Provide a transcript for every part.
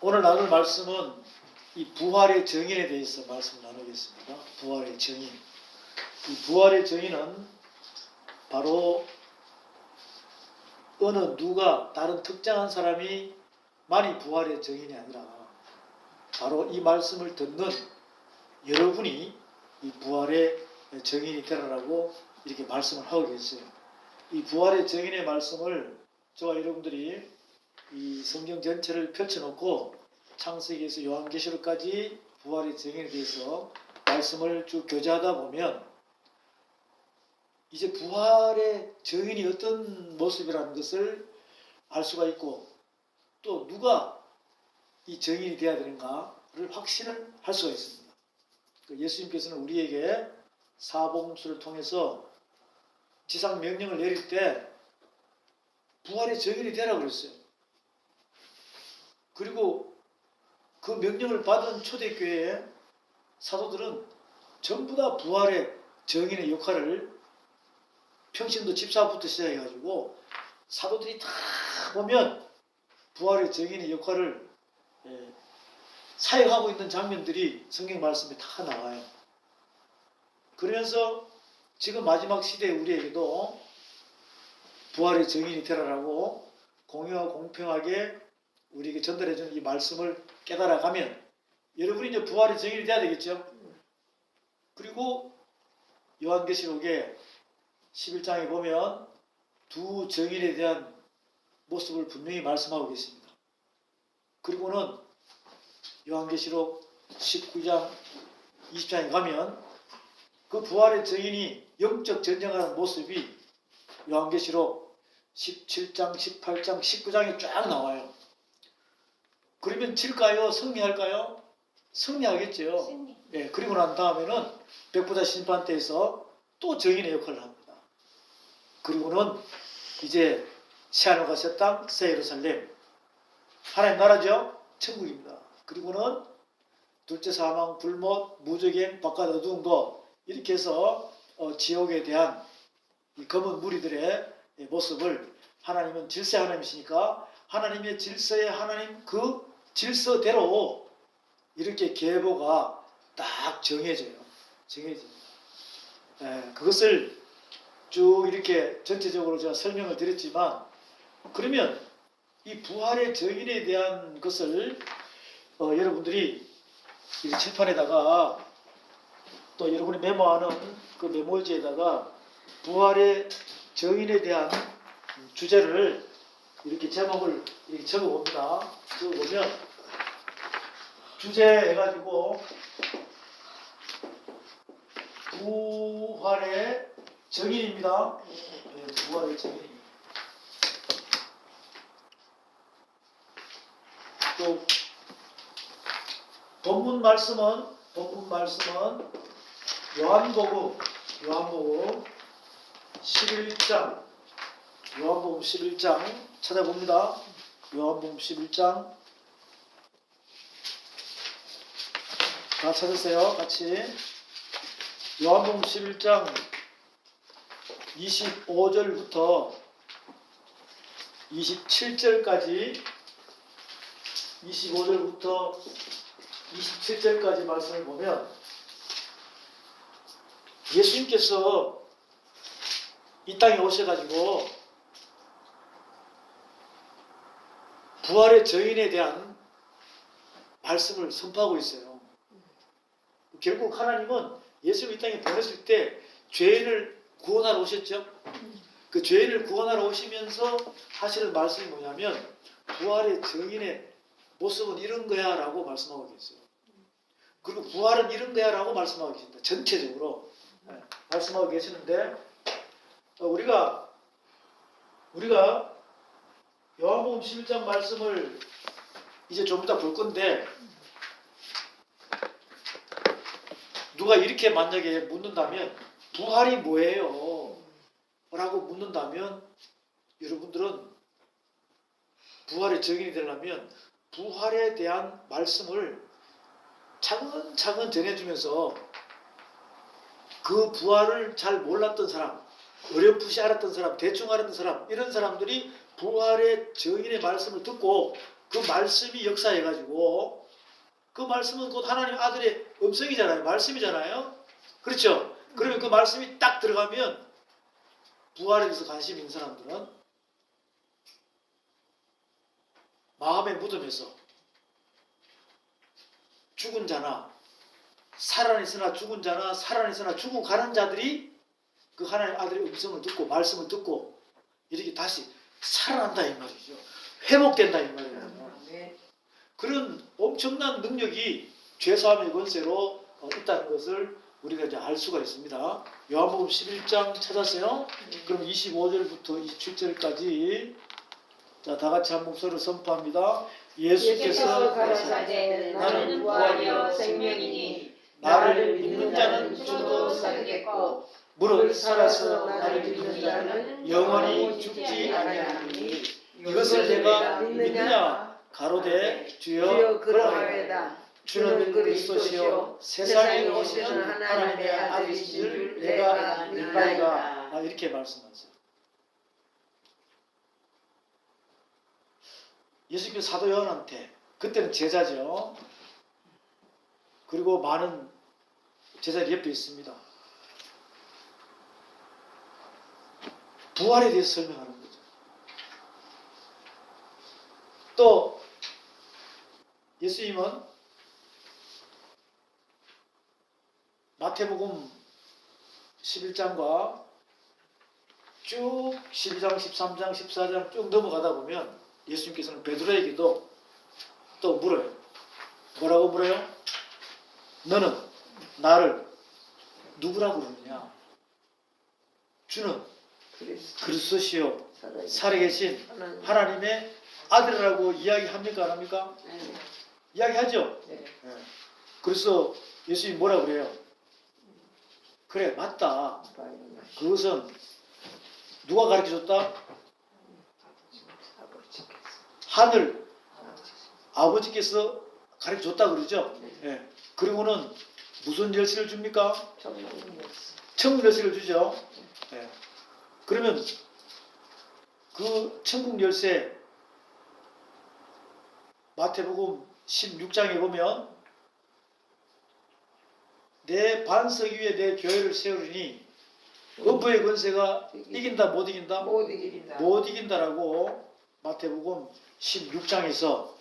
오늘 나눌 말씀은 이 부활의 정인에 대해서 말씀 나누겠습니다. 부활의 정인. 이 부활의 정인은 바로 어느 누가 다른 특정한 사람이 만이 부활의 정인이 아니라 바로 이 말씀을 듣는 여러분이 이 부활의 정인이 되라라고 이렇게 말씀을 하고 계세요. 이 부활의 정인의 말씀을 저와 여러분들이 이 성경 전체를 펼쳐놓고 창세기에서 요한계시록까지 부활의 정인에 대해서 말씀을 쭉 교제하다 보면 이제 부활의 정인이 어떤 모습이라는 것을 알 수가 있고 또 누가 이 정인이 되어야 되는가를 확신을 할 수가 있습니다. 예수님께서는 우리에게 사복음서를 통해서 지상 명령을 내릴 때 부활의 정인이 되라고 그랬어요. 그리고 그 명령을 받은 초대교회의 사도들은 전부 다 부활의 정인의 역할을 평신도 집사부터 시작해가지고 사도들이 다 보면 부활의 정인의 역할을 사역하고 있는 장면들이 성경 말씀에 다 나와요. 그러면서 지금 마지막 시대에 우리에게도 부활의 정인이 되라라고 공유하고 공평하게 우리에게 전달해주는 이 말씀을 깨달아가면 여러분이 이제 부활의 정인이 돼야 되겠죠. 그리고 요한계시록에 11장에 보면 두 정인에 대한 모습을 분명히 말씀하고 계십니다. 그리고는 요한계시록 19장 20장에 가면 그 부활의 정인이 영적 전쟁하는 모습이 요한계시록 17장, 18장, 19장에 쫙 나와요. 그러면 질까요? 승리할까요? 승리하겠죠. 승리. 예, 그리고 난 다음에는 백보자 심판 때에서 또 정인의 역할을 합니다. 그리고는 이제 새하늘과 새 땅, 새 예루살렘, 하나님 나라죠? 천국입니다. 그리고는 둘째 사망, 불못, 무적행, 바깥 어두운 것 이렇게 해서 지옥에 대한 이 검은 무리들의 모습을 하나님은 질서의 하나님이시니까 하나님의 질서의 하나님 그 질서대로 이렇게 계보가 딱 정해집니다. 그것을 쭉 이렇게 전체적으로 제가 설명을 드렸지만 그러면 이 부활의 정인에 대한 것을 여러분들이 이 칠판에다가 또 여러분이 메모하는 그 메모지에다가 부활의 정인에 대한 주제를 이렇게 제목을 이렇게 적어봅니다. 적어보면 주제 해가지고 부활의 정인입니다. 네, 부활의 정인입니다. 또 본문 말씀은 요한복음 11장 찾아봅니다. 요한복음 11장 다 찾으세요. 같이 요한복음 11장 25절부터 27절까지 25절부터 27절까지 말씀을 보면 예수님께서 이 땅에 오셔가지고 부활의 정인에 대한 말씀을 선포하고 있어요. 결국 하나님은 예수를 이 땅에 보냈을 때 죄인을 구원하러 오셨죠. 그 죄인을 구원하러 오시면서 하시는 말씀이 뭐냐면 부활의 정인의 모습은 이런 거야 라고 말씀하고 계세요. 그리고 부활은 이런 거야 라고 말씀하고 계십니다. 전체적으로 말씀하고 계시는데 우리가 요한복음 11장 말씀을 이제 좀 이따 볼 건데 누가 이렇게 만약에 묻는다면 부활이 뭐예요? 라고 묻는다면 여러분들은 부활의 정인이 되려면 부활에 대한 말씀을 차근차근 전해주면서 그 부활을 잘 몰랐던 사람, 어렴풋이 알았던 사람, 대충 알았던 사람 이런 사람들이 부활의 정인의 말씀을 듣고 그 말씀이 역사해가지고 그 말씀은 곧 하나님 아들의 음성이잖아요. 말씀이잖아요. 그렇죠? 그러면 그 말씀이 딱 들어가면 부활에 대해서 관심 있는 사람들은 마음의 무덤에서 죽은 자나 살아있으나 죽은 자나 살아있으나 죽고 가는 자들이 그 하나님 아들의 음성을 듣고 말씀을 듣고 이렇게 다시 살아난다 이 말이죠. 회복된다 이 말이에요. 그런 엄청난 능력이 죄사함의 권세로 있다는 것을 우리가 이제 알 수가 있습니다. 요한복음 11장 찾았어요? 그럼 25절부터 27절까지 자, 다 같이 한 목소리로 선포합니다. 예수께서 가라사대 나는 부활이요 생명이니 나를 믿는 자는 죽어도 살겠고 무릇 살아서 나를 믿는 믿는 자는 자는 영원히 죽지 아니하리니 이것을 내가 믿느냐 가로되 주여 그러하여다. 주는 그리스도시요 세상에 오시는 하나님의 아들이신 줄 내가 믿나이다. 이렇게 말씀하세요. 예수께서 사도 요한한테 그때는 제자죠. 그리고 많은 제자들이 옆에 있습니다. 부활에 대해서 설명하는 거죠. 또 예수님은 마태복음 11장과 쭉 12장, 13장, 14장 쭉 넘어가다 보면 예수님께서는 베드로에게도 또 물어요. 뭐라고 물어요? 너는 나를 누구라고 부르느냐? 주는 그리스도시요 살아계신 하나님의 아들이라고 이야기합니까? 안 합니까? 이야기하죠? 네. 그래서 예수님이 뭐라 그래요? 그래 맞다. 그것은 누가 가르쳐줬다? 하늘 아버지께서 가르쳐줬다 그러죠? 예. 그리고는 무슨 열쇠를 줍니까? 천국 열쇠를 주죠. 예. 그러면 그 천국 열쇠 마태복음 16장에 보면 내 반석 위에 내 교회를 세우리니 음부의 권세가 이긴다 못 이긴다? 못 이긴다라고 마태복음 16장에서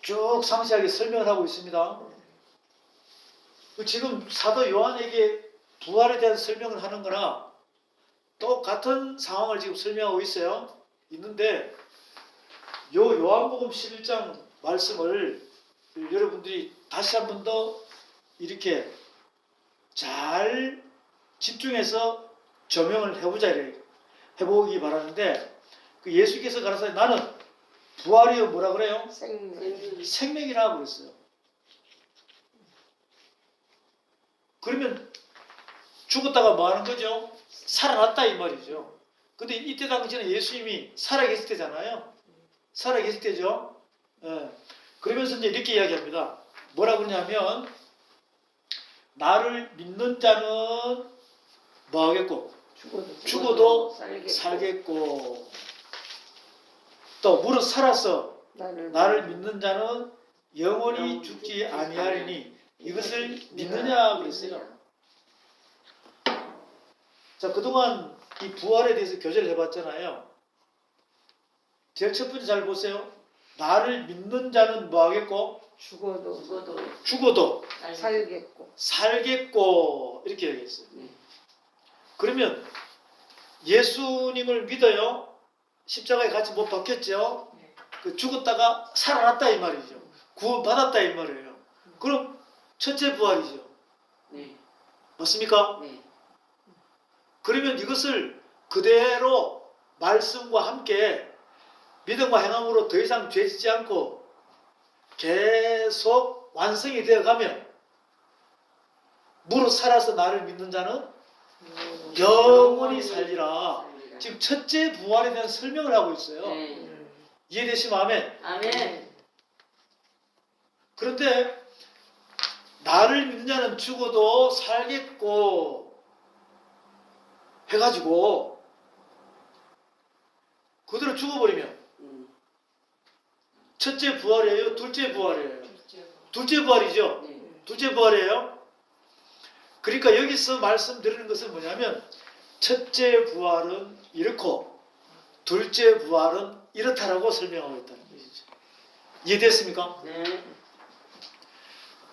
쭉 상세하게 설명을 하고 있습니다. 지금 사도 요한에게 부활에 대한 설명을 하는 거나 똑같은 상황을 지금 설명하고 있어요. 있는데 요 요한복음 11장 말씀을 여러분들이 다시 한 번 더 이렇게 잘 집중해서 조명을 해보기 바라는데 그 예수께서 가라사대 나는 부활이요 뭐라 그래요? 생명이라고 그랬어요. 그러면 죽었다가 뭐 하는 거죠? 살아났다 이 말이죠. 근데 이때 당시에는 예수님이 살아계실 때잖아요. 살아계실 때죠. 예. 그러면서 이제 이렇게 이야기합니다. 뭐라 그러냐면 나를 믿는 자는 뭐 하겠고? 죽어도 살겠고 또 무릇 살아서 나를 믿는 자는 영원히 죽지 아니하리니 이것을 믿느냐 그랬어요. 자, 그동안 이 부활에 대해서 교제를 해봤잖아요. 제일 첫 번째 잘 보세요. 나를 믿는 자는 뭐 하겠고? 죽어도 살겠고 이렇게 얘기했어요. 그러면 예수님을 믿어요. 십자가에 같이 못 박혔죠. 그 죽었다가 살아났다 이 말이죠. 구원받았다 이 말이에요. 그럼 첫째 부활이죠. 맞습니까? 그러면 이것을 그대로 말씀과 함께 믿음과 행함으로 더 이상 죄짓지 않고 계속 완성이 되어가면 무릇 살아서 나를 믿는 자는 영원히 살리라. 지금 첫째 부활에 대한 설명을 하고 있어요. 이해되시면 아멘. 그런데 나를 믿는 자는 죽어도 살겠고 해가지고 그대로 죽어버리면 첫째 부활이에요? 둘째 부활이에요? 둘째 부활이죠? 네. 둘째 부활이에요? 그러니까 여기서 말씀드리는 것은 뭐냐면 첫째 부활은 이렇고 둘째 부활은 이렇다라고 설명하고 있다는 것이죠. 이해됐습니까? 네.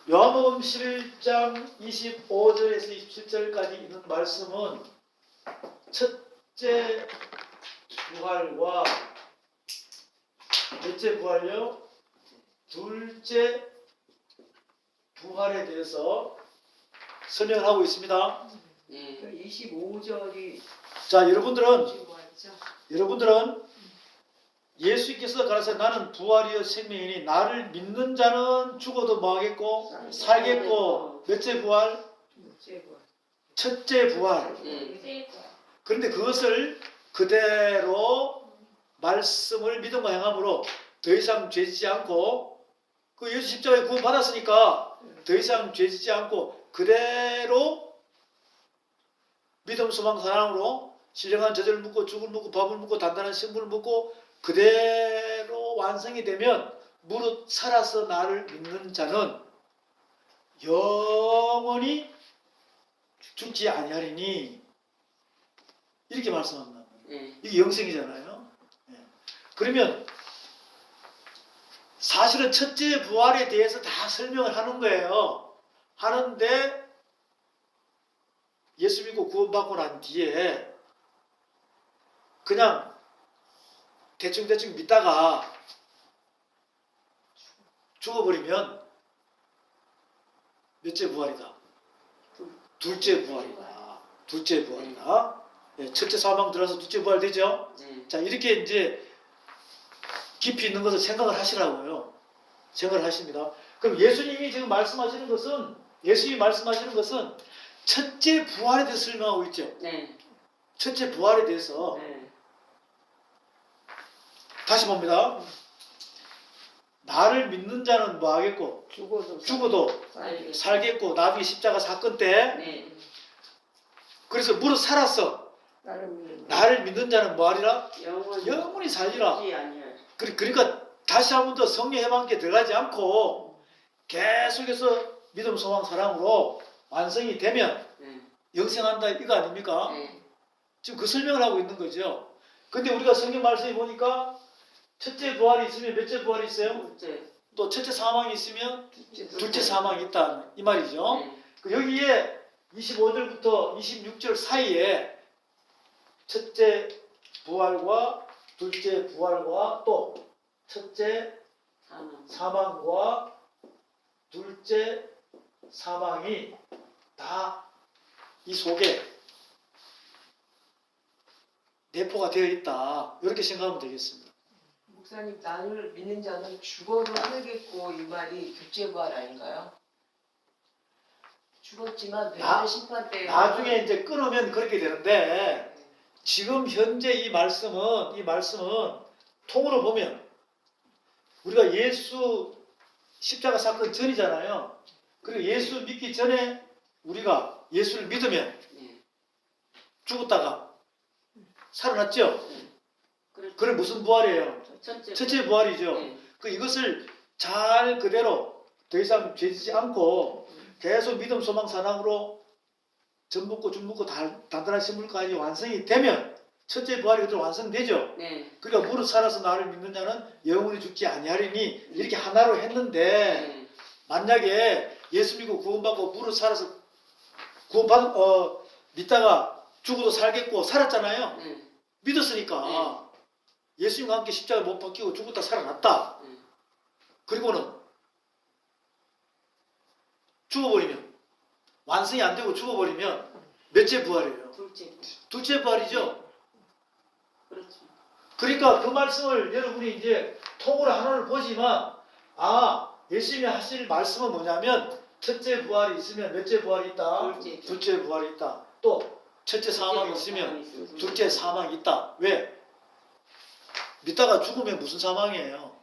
요한복음 11장 25절에서 27절까지 있는 말씀은 첫째 부활과 몇째 부활요? 둘째 부활에 대해서 설명을 하고 있습니다. 네. 25절이 자, 여러분들은 예수께서 가라사대 나는 부활이요 생명이니 나를 믿는 자는 죽어도 뭐하겠고 살겠고 몇째 부활? 첫째 부활. 네. 그런데 그것을 그대로 말씀을 믿음과 행함으로 더 이상 죄지지 않고 그 예수 십자가에 구원 받았으니까 더 이상 죄지지 않고 그대로 믿음 소망 사랑으로 신령한 저절을 묻고 죽을 묻고 밥을 묻고 단단한 신분을 묻고 그대로 완성이 되면 무릇 살아서 나를 믿는 자는 영원히 죽지 아니하리니 이렇게 말씀합니다. 네. 이게 영생이잖아요. 예. 그러면 사실은 첫째 부활에 대해서 다 설명을 하는 거예요. 하는데 예수 믿고 구원받고 난 뒤에 그냥 대충 믿다가 죽어버리면 몇째 부활이다? 둘째 부활이다. 둘째 부활이다. 예, 첫째 사망 들어서 둘째 부활 되죠? 네. 자, 이렇게 이제 깊이 있는 것을 생각을 하시라고요. 생각을 하십니다. 그럼 예수님이 지금 말씀하시는 것은 첫째 부활에 대해서 설명하고 있죠. 네. 첫째 부활에 대해서 네. 다시 봅니다. 나를 믿는 자는 뭐 하겠고 죽어도 살겠고 나중에 십자가 사건 때 네. 그래서 무릇 살았어. 나를 믿는 자는 뭐 하리라? 영원히 살리라. 죽지 아니할. 그러니까 다시 한 번 더 성령 해방기에 들어가지 않고 계속해서 믿음, 소망, 사랑으로 완성이 되면 네. 영생한다 이거 아닙니까? 네. 지금 그 설명을 하고 있는 거죠. 근데 우리가 성경 말씀에 보니까 첫째 부활이 있으면 몇째 부활이 있어요? 둘째. 또 첫째 사망이 있으면 둘째 사망이 있다 이 말이죠. 네. 그 여기에 25절부터 26절 사이에 첫째 부활과 둘째 부활과 또 첫째 사망과 둘째 사망이 다 이 속에 내포가 되어 있다. 이렇게 생각하면 되겠습니다. 목사님, 나를 믿는 자는 죽어도 살겠고 이 말이 둘째 부활 아닌가요? 죽었지만 배의 심판 때 나중에 이제 끊으면 그렇게 되는데 지금 현재 이 말씀은 통으로 보면 우리가 예수 십자가 사건 전이잖아요. 그리고 예수 믿기 전에 우리가 예수를 믿으면 네. 죽었다가 살아났죠. 그렇죠. 그게 무슨 부활이에요? 첫째 부활이죠. 네. 그 이것을 잘 그대로 더 이상 죄지지 않고 계속 믿음, 소망, 사랑으로 젖 묻고 죽 묻고 단단한 신물까지 완성이 되면 첫째 부활이 그대로 완성되죠. 네. 그러니까 무릇 살아서 나를 믿는 자는 영원히 죽지 아니하리니 이렇게 하나로 했는데 네. 만약에 예수 믿고 구원받고 무릇 살아서 믿다가 죽어도 살겠고 살았잖아요. 네. 믿었으니까 예수님과 함께 십자가에 못 박히고 죽었다 살아났다. 네. 그리고는 죽어버리면 완성이 안 되고 죽어버리면 몇째 부활이에요? 둘째. 둘째 부활이죠. 그렇죠. 그러니까 그 말씀을 여러분이 이제 통으로 하나를 보지만 예수님이 하실 말씀은 뭐냐면 첫째 부활이 있으면 몇째 부활이 있다? 둘째. 둘째 부활이 있다. 또 첫째 사망이 있으면 둘째 사망이 있다. 왜? 믿다가 죽으면 무슨 사망이에요?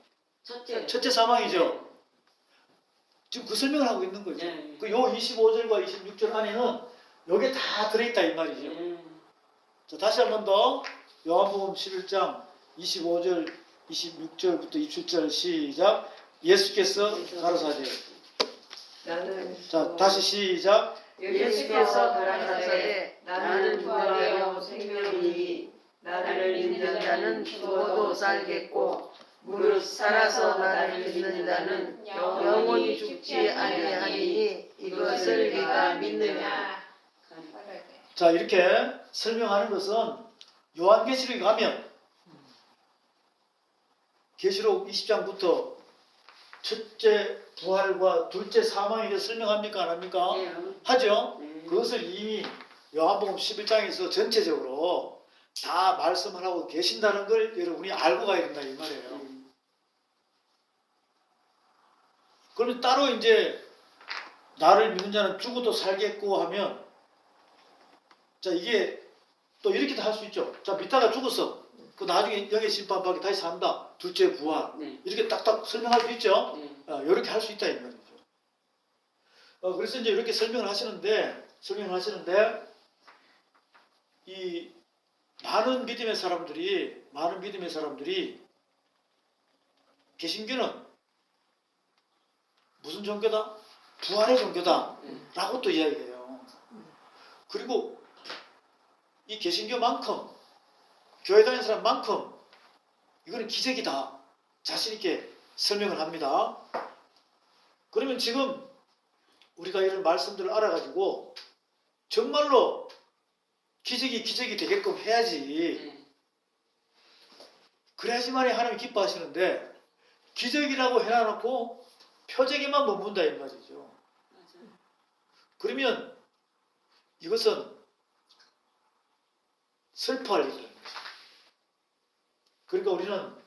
첫째 사망이죠. 지금 그 설명을 하고 있는 거죠. 네. 그 요 25절과 26절 안에는 요게 다 들어있다 이 말이죠. 네. 자, 다시 한 번 더 요한복음 11장 25절 26절부터 27절 시작. 예수께서 가라사대. 나는 자, 다시 시작. 예수께서 가라사대 나는 부활이요 생명이니 나를 믿는 자는 죽어도 살겠고 무릇 살아서 나를 믿는 자는 영원히 죽지 아니하니 이것을 네가 믿느냐. 자, 이렇게 설명하는 것은 요한계시록에 가면 계시록 20장부터 첫째 부활과 둘째 사망에 대해 설명합니까? 안 합니까? 하죠. 그것을 이미 요한복음 11장에서 전체적으로 다 말씀을 하고 계신다는 걸 여러분이 알고 가야 된다 이 말이에요. 그러면 따로 이제 나를 믿는 자는 죽어도 살겠고 하면 자 이게 또 이렇게도 할 수 있죠. 자 믿다가 죽었어. 그 나중에 영의 심판받기 다시 산다. 둘째 부활. 이렇게 딱딱 설명할 수 있죠. 이렇게 할 수 있다 이 말이죠. 그래서 이제 이렇게 설명을 하시는데 이 많은 믿음의 사람들이 개신교는 무슨 종교다? 부활의 종교다 라고 또 이야기해요. 그리고 이 개신교만큼 교회 다니는 사람만큼 이거는 기적이다 자신 있게 설명을 합니다. 그러면 지금 우리가 이런 말씀들을 알아가지고 정말로 기적이 되게끔 해야지. 그래야지만이 하나님 기뻐하시는데 기적이라고 해놔놓고 표적에만 머문다 이 말이죠. 그러면 이것은 슬퍼할 일이라는 거죠. 그러니까 우리는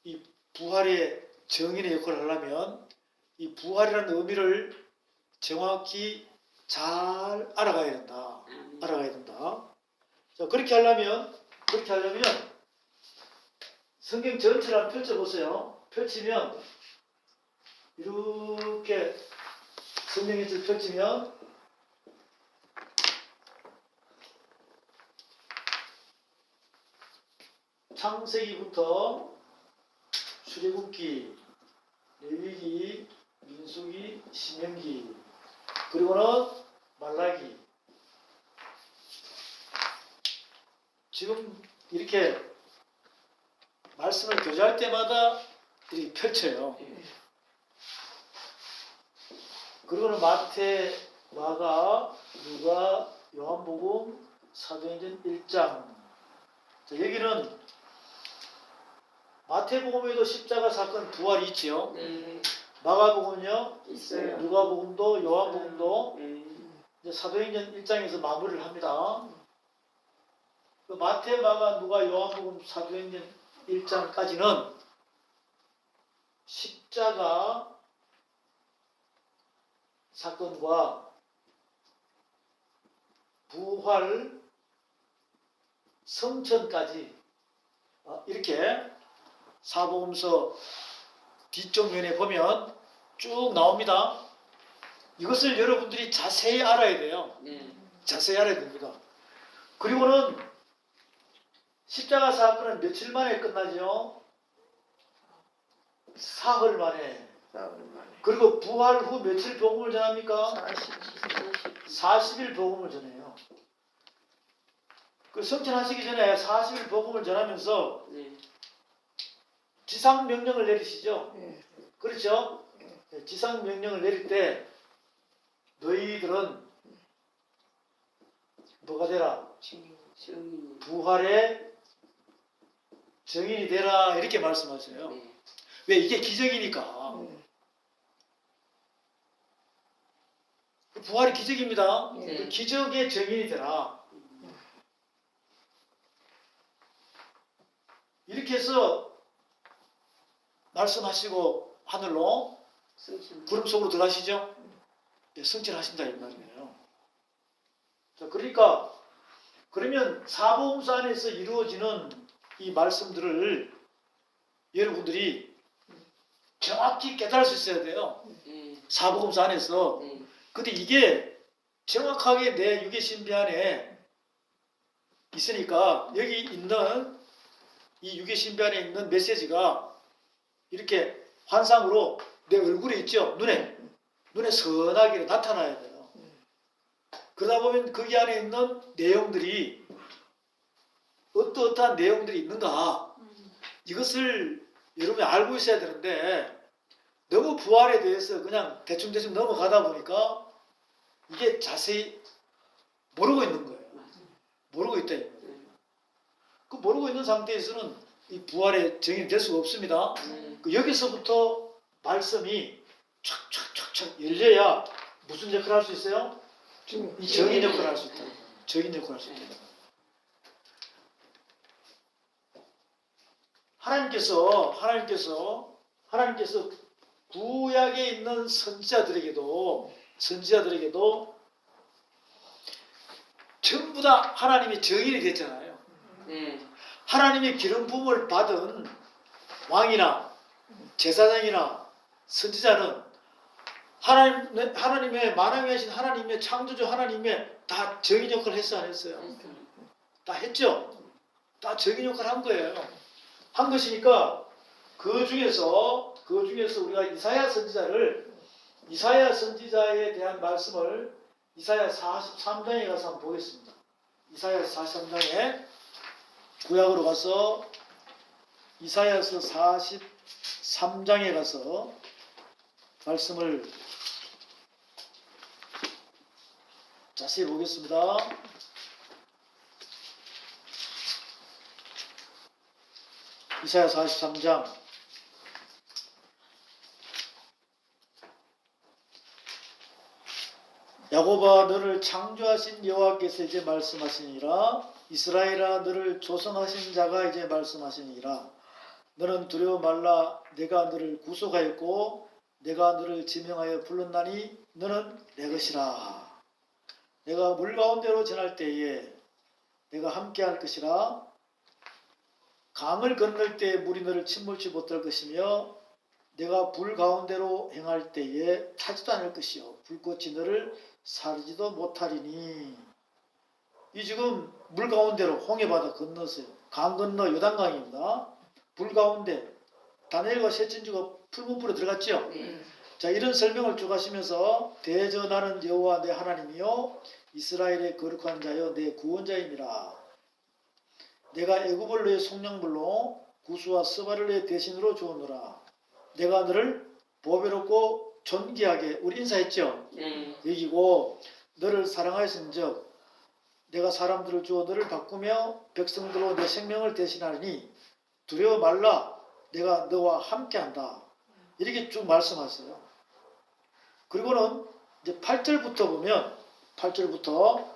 이 부활의 정인의 역할을 하려면 이 부활이라는 의미를 정확히 잘 알아가야 된다. 자, 그렇게 하려면 성경 전체를 한번 펼쳐보세요. 펼치면 이렇게 성경의 줄 펼치면 창세기부터 출애굽기, 레위기, 민수기, 신명기, 그리고는 말라기. 지금 이렇게 말씀을 교제할 때마다 이렇게 펼쳐요. 그리고는 마태, 마가, 누가, 요한복음, 사도행전 1장. 자, 여기는 마태복음에도 십자가 사건 부활이 있지요. 마가복음은요, 있어요. 누가복음도, 요한복음도 이제 사도행전 1장에서 마무리를 합니다. 그 마태, 마가, 누가, 요한복음, 사도행전 1장까지는 십자가 사건과 부활, 성천까지 이렇게 사복음서 뒤쪽 면에 보면 쭉 나옵니다. 이것을 여러분들이 자세히 알아야 돼요. 자세히 알아야 됩니다. 그리고는 십자가 사건은 며칠 만에 끝나죠? 사흘 만에. 그리고 부활 후 며칠 복음을 전합니까? 40일 복음을 전해요. 그 성천하시기 전에 40일 복음을 전하면서 지상 명령을 내리시죠. 그렇죠? 지상 명령을 내릴 때 너희들은 뭐가 되라? 부활의 증인이 되라 이렇게 말씀하세요. 왜? 이게 기적이니까. 부활이 기적입니다. 그 기적의 증인이 되라. 이렇게 해서 말씀하시고 하늘로 구름 속으로 들어가시죠? 네, 승천하신다 이 말이에요. 자, 그러니까 그러면 사복음서 안에서 이루어지는 이 말씀들을 여러분들이 정확히 깨달을 수 있어야 돼요. 사복음서 안에서. 근데 이게 정확하게 내 육의 신비 안에 있으니까 여기 있는 이 유괴신비 안에 있는 메시지가 이렇게 환상으로 내 얼굴에 있죠. 눈에 선하게 나타나야 돼요. 그러다 보면 거기 안에 있는 내용들이 어떠한 내용들이 있는가 이것을 여러분이 알고 있어야 되는데 너무 부활에 대해서 그냥 대충 넘어가다 보니까 이게 자세히 모르고 있는 거예요. 모르고 있다. 그 모르고 있는 상태에서는 이 부활의 증인이 될 수가 없습니다. 그 여기서부터 말씀이 촥촥촥촥 열려야 무슨 역할을 할 수 있어요? 이 증인 역할을 할 수 있다. 증인 역할을 할 수 있다. 하나님께서 구약에 있는 선지자들에게도 전부 다 하나님의 증인이 됐잖아요. 하나님의 기름 부음을 받은 왕이나 제사장이나 선지자는 하나님의 만왕에 하신 하나님의 창조주 하나님의 다 증인 역할을 했어 안 했어요? 다 했죠? 다 증인 역할을 한 거예요. 한 것이니까 그 중에서 우리가 이사야 선지자에 대한 말씀을 이사야 43장에 가서 한번 보겠습니다. 이사야 43장에 구약으로 가서 이사야서 43장에 가서 말씀을 자세히 보겠습니다. 이사야 43장 야곱아 너를 창조하신 여호와께서 이제 말씀하시니라. 이스라엘아 너를 조성하신 자가 이제 말씀하시니라. 너는 두려워 말라. 내가 너를 구속하였고 내가 너를 지명하여 불렀나니 너는 내 것이라. 내가 물 가운데로 지날 때에 내가 함께할 것이라. 강을 건널 때에 물이 너를 침몰치 못할 것이며 내가 불 가운데로 행할 때에 타지도 않을 것이요 불꽃이 너를 사르지도 못하리니. 이 지금 물 가운데로 홍해바다 건넜어요. 강 건너 요단강입니다. 불 가운데 다니엘과 셋째주가 풀문불에 들어갔죠. 자, 이런 설명을 쭉 하시면서 대전하는 여호와 내 하나님이요 이스라엘의 거룩한 자여 내 구원자이니라. 내가 애굽을 너의 속량물로 구수와 스바를 너의 대신으로 주었노라. 내가 너를 보배롭고 존귀하게 우리 인사했죠. 여기고 너를 사랑하였은즉 내가 사람들을 주어 너를 바꾸며 백성들로 내 생명을 대신하리니 두려워 말라. 내가 너와 함께한다. 이렇게 쭉 말씀하세요. 그리고는 이제 8절부터 보면 8절부터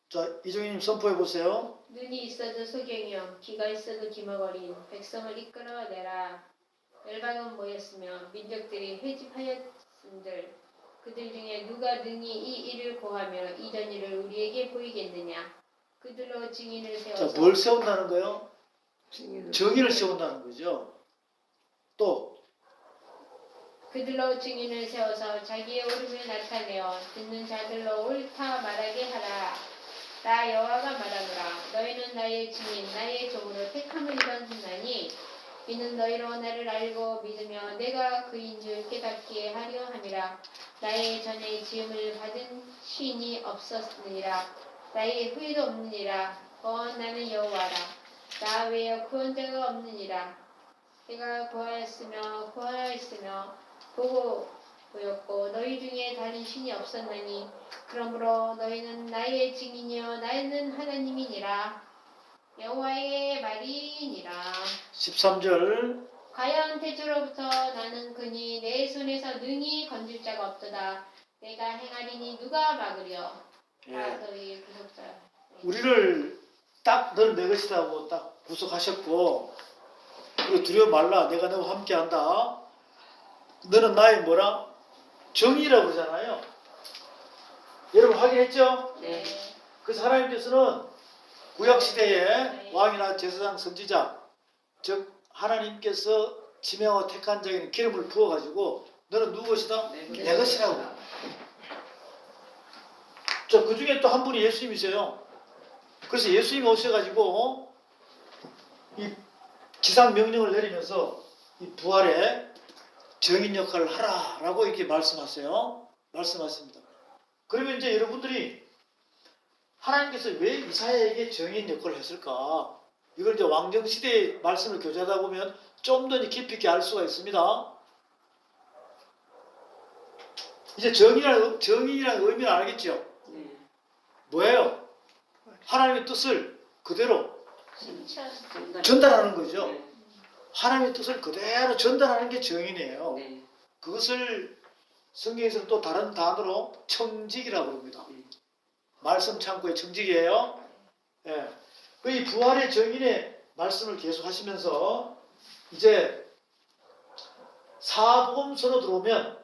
자 이종희님 선포해 보세요. 눈이 있어도 소경이요 귀가 있어도 기머거린 백성을 이끌어내라. 열방은 모였으며 민족들이 회집하였은들 그들 중에 누가 능히 이 일을 고하며 이전 일을 우리에게 보이겠느냐. 그들로 증인을 세워서 자, 뭘 세운다는 거예요? 정의를 세운다는 거죠. 또 그들로 증인을 세워서 자기의 옳음을 나타내어 듣는 자들로 옳다 말하게 하라. 나 여호와가 말하노라. 너희는 나의 증인 나의 종으로 택함을 입었나니 이는 너희로 나를 알고 믿으며 내가 그인 줄 깨닫게 하려 함이라. 나의 전에 지음을 받은 시인이 없었느니라. 나의 후회도 없느니라. 나는 여호와라. 나 외에 구원자가 없느니라. 내가 구하였으며 보고 보였고 너희 중에 다른 신이 없었나니 그러므로 너희는 나의 증인이요 나는 하나님이니라. 여호와의 말이니라. 13절 과연 태초로부터 나는 그니 내 손에서 능히 건질 자가 없도다. 내가 행하리니 누가 막으려. 다 너희 구속자. 우리를 딱 너는 내 것이라고 딱 구속하셨고 그리고 두려워 말라. 내가 너와 함께한다. 너는 나의 뭐라? 정의라고 그러잖아요. 여러분 확인했죠? 네. 그래서 하나님께서는 구약시대에 네. 왕이나 제사장 선지자 즉 하나님께서 지명하고 택한 자에게는 기름을 부어가지고 너는 누구 것이다? 내 것이라고. 자, 그 중에 또 한 분이 예수님이세요. 그래서 예수님이 오셔가지고 이 기상 명령을 내리면서 이 부활의 정인 역할을 하라라고 이렇게 말씀하세요. 말씀하십니다. 그러면 이제 여러분들이 하나님께서 왜 이사야에게 정인 역할을 했을까? 이걸 이제 왕정 시대의 말씀을 교제하다 보면 좀 더 깊이 있게 알 수가 있습니다. 이제 정인이라는 의미를 알겠죠? 네. 뭐예요? 하나님의 뜻을 그대로 실천. 전달하는 거죠. 네. 하나님의 뜻을 그대로 전달하는 게 정인이에요. 네. 그것을 성경에서는 또 다른 단어로 청직이라고 합니다. 말씀 창고의 청직이에요. 예. 이 부활의 정인의 말씀을 계속 하시면서 이제 사복음서로 들어오면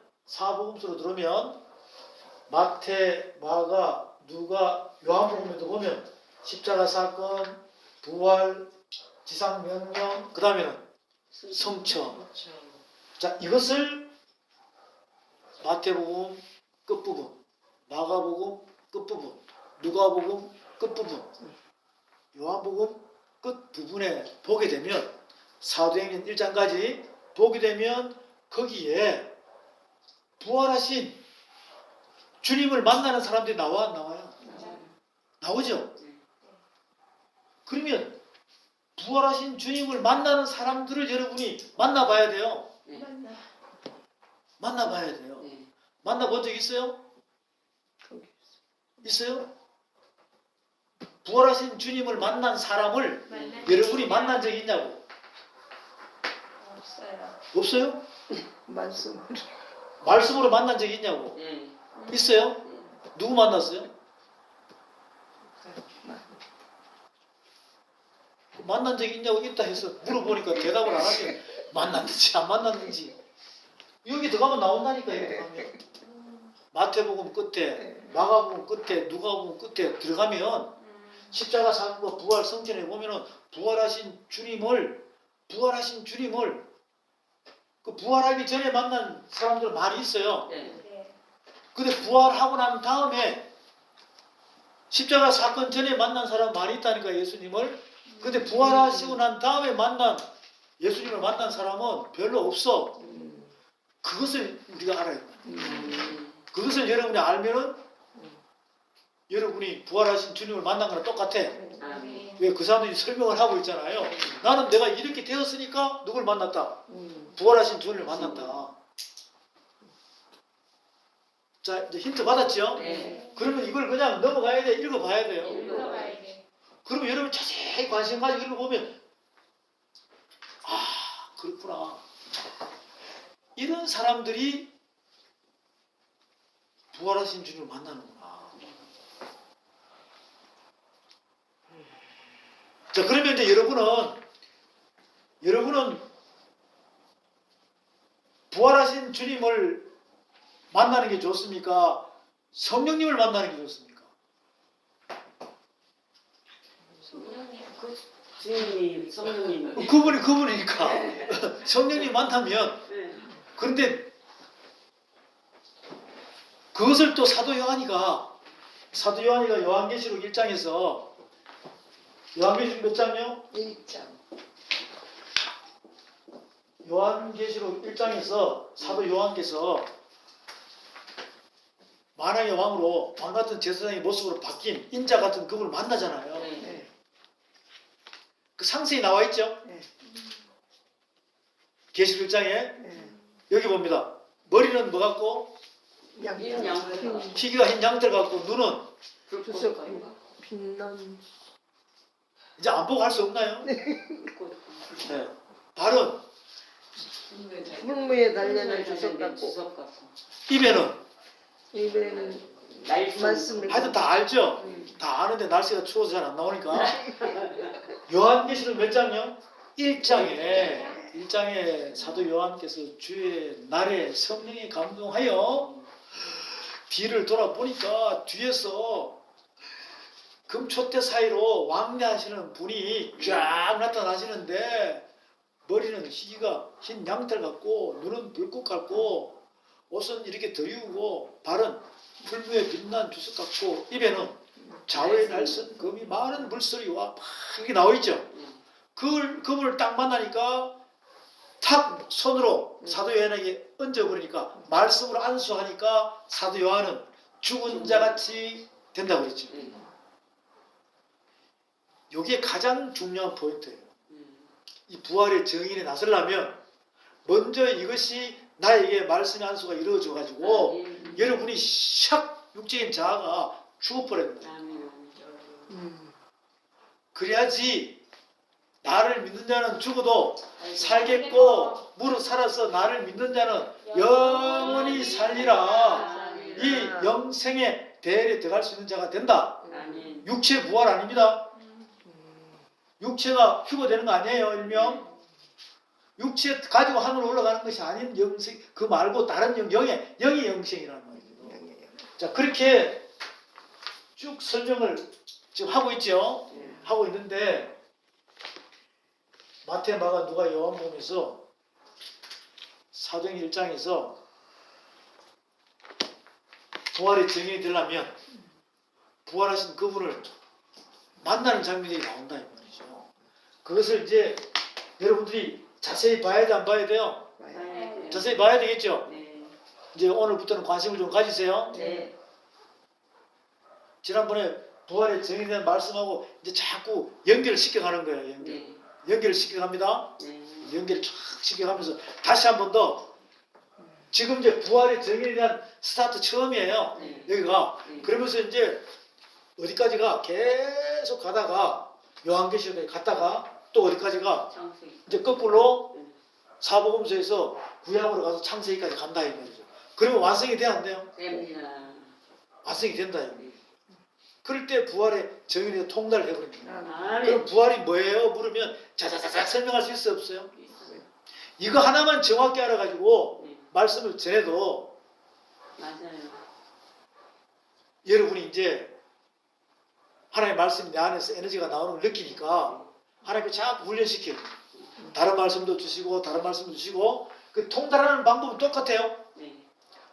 마태, 마가, 누가, 요한복음에도 보면 십자가 사건, 부활, 지상명령, 그 다음에는 성처. 그렇죠. 자, 이것을 마태복음 끝부분, 마가복음 끝부분, 누가복음 끝부분, 요한복음 끝부분에 보게 되면 사도행전 1장까지 보게 되면 거기에 부활하신 주님을 만나는 사람들이 나와요? 나오죠? 그러면 부활하신 주님을 만나는 사람들을 여러분이 만나봐야 돼요. 맞나? 만나봐야 돼요. 네. 만나본 적 있어요? 있어요? 부활하신 주님을 만난 사람을 만나? 여러분이 만난 적이 있냐고? 없어요. 없어요? 말씀. 말씀으로 만난 적이 있냐고? 네. 있어요? 누구 만났어요? 만난 적이 있냐고 있다 해서 물어보니까 대답을 안 하면 만났는지 안 만났는지 여기 들어가면 나온다니까. 여기 들어가면 마태복음 끝에, 마가복음 끝에, 누가복음 끝에 들어가면 십자가 사건과 부활 성전에 보면은 부활하신 주님을 그 부활하기 전에 만난 사람들 많이 있어요. 네. 네. 근데 부활하고 난 다음에 십자가 사건 전에 만난 사람 많이 있다니까, 예수님을. 근데 부활하시고 난 다음에 예수님을 만난 사람은 별로 없어. 그것을 우리가 알아야 돼. 그것을 여러분이 알면은 여러분이 부활하신 주님을 만난 거랑 똑같아. 아멘. 왜 그 사람들이 설명을 하고 있잖아요. 나는 내가 이렇게 되었으니까 누굴 만났다. 부활하신 주님을 만났다. 자, 이제 힌트 받았죠? 네. 그러면 이걸 그냥 넘어가야 돼. 읽어봐야 돼요. 읽어봐야 돼. 그러면 여러분 자세히 관심 가지고 읽어보면 아, 그렇구나. 이런 사람들이 부활하신 주님을 만나는구나. 자, 그러면 이제 여러분은 부활하신 주님을 만나는 게 좋습니까? 성령님을 만나는 게 좋습니까? 그 주님이 성령님. 그분이니까. 성령님 많다면. 네. 그런데 그것을 또 사도 요한이가 요한계시록 1장에서 요한계시록 몇 장이요? 1장. 요한계시록 1장에서 사도 요한께서 만왕의 왕으로 왕 같은 제사장의 모습으로 바뀐 인자 같은 그분을 만나잖아요. 네. 그 상세히 나와 있죠? 네. 계시록 1장에 여기 봅니다. 머리는 뭐 같고 흰 양털. 피기가 흰 양털 같고 눈은 불꽃. 빛난. 이제 안 보고 할 수 없나요? 네. 발은 흉무에 달려는 주석 같고 주석 같고. 입에는 입에는 날숨. 말씀을. 하여튼 다 알죠? 다 아는데 날씨가 추워서 잘 안 나오니까. 요한계시록 몇 장이요? 1장에 사도 요한께서 주의 날에 성령에 감동하여 뒤를 돌아보니까 뒤에서 금초대 사이로 왕래하시는 분이 쫙 나타나시는데 머리는 희기가 흰 양털 같고 눈은 불꽃 같고 옷은 이렇게 더리우고 발은 풀무에 빛난 주석 같고 입에는 좌우의 날선 금이 많은 물소리와 막 이렇게 나와 있죠. 그분을 딱 만나니까 탁 손으로 사도 요한에게 얹어버리니까 말씀으로 안수하니까 사도 요한은 죽은 자같이 된다고 그랬죠. 이게 가장 중요한 포인트예요. 이 부활의 정인에 나서려면 먼저 이것이 나에게 말씀의 안수가 이루어져 가지고 여러분이 샥 육적인 자아가 죽어버려야 된다. 그래야지 나를 믿는 자는 죽어도 살겠고 무릇 살아서 나를 믿는 자는 영원히 살리라. 이 영생의 대열에 들어갈 수 있는 자가 된다. 육체 부활 아닙니다. 육체가 휴거되는 거 아니에요. 일명 육체 가지고 하늘로 올라가는 것이 아닌 영생, 그 말고 다른 영의 영생이라는 말이죠. 자, 그렇게 쭉 설명을 지금 하고 있죠. 하고 있는데 마태, 마가, 누가, 요한복음에서 사도행 1장에서 부활의 증인이 되려면 부활하신 그분을 만나는 장면이 나온다 이 말이죠. 그것을 이제 여러분들이 자세히 봐야 돼, 안 봐야 돼요? 자세히 봐야 되겠죠? 이제 오늘부터는 관심을 좀 가지세요. 지난번에 부활의 증인에 대한 말씀하고 이제 자꾸 연결을 시켜가는 거예요. 연결을 시켜갑니다. 연결을 쫙 시켜가면서 다시 한 번 더 지금 이제 부활의 증인에 대한 스타트 처음이에요. 여기가 그러면서 이제 어디까지가 계속 가다가 요한계시록에 갔다가 또 어디까지가 이제 거꾸로 사복음서에서 구약으로 가서 창세기까지 간다 이 말이죠. 그러면 완성이 돼야 안 돼요? 완성이 된다. 그럴 때 부활의 정인에서 통달을 해버립니다. 그럼 부활이 뭐예요? 물으면 자자자자 설명할 수 있어요? 없어요? 이거 하나만 정확히 알아가지고 말씀을 전해도 여러분이 이제 하나님의 말씀이 내 안에서 에너지가 나오는 걸 느끼니까 하나님께 자꾸 훈련시켜요. 다른 말씀도 주시고 다른 말씀도 주시고 그 통달하는 방법은 똑같아요.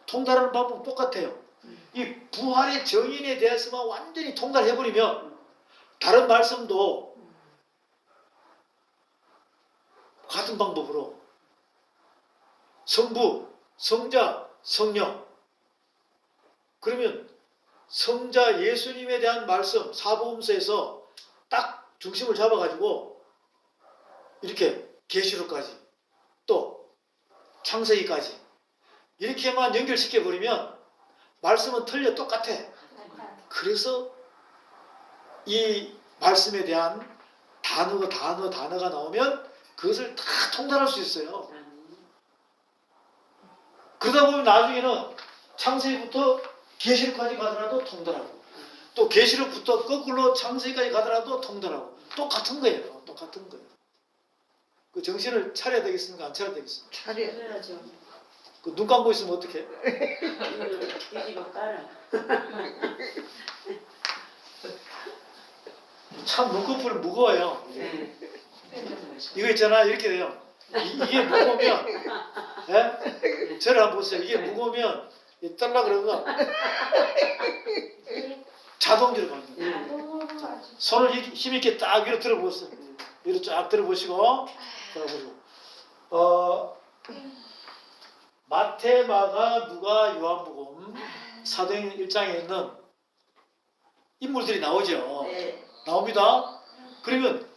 통달하는 방법은 똑같아요. 이 부활의 정인에 대해서만 완전히 통달해버리면 다른 말씀도 같은 방법으로 성부, 성자, 성령 그러면 성자 예수님에 대한 말씀 사복음서에서 딱 중심을 잡아가지고 이렇게 계시록까지 또 창세기까지 이렇게만 연결시켜버리면 말씀은 틀려 똑같아. 그래서 이 말씀에 대한 단어가 나오면 그것을 다 통달할 수 있어요. 그러다 보면 나중에는 창세기부터 계시록까지 가더라도 통달하고 또 계시록부터 거꾸로 창세기까지 가더라도 통달하고 똑같은 거예요. 똑같은 거예요. 그 정신을 차려야 되겠습니까? 안 차려야 되겠습니까? 차려야죠. 그 눈 감고 있으면 어떡해? 뒤집어 깔아. 참 눈꺼풀이 무거워요. 이거 있잖아 이렇게 돼요. 이게 무거우면 예? 저를 한번 보세요. 이게 무거우면 떨라 그러면 자동으로 갑니다. 손을 힘있게 딱 위로 들어보세요. 위로 쫙 들어보시고 마태, 마가, 누가, 요한복음 사도행 1장에 있는 인물들이 나오죠. 나옵니다. 그러면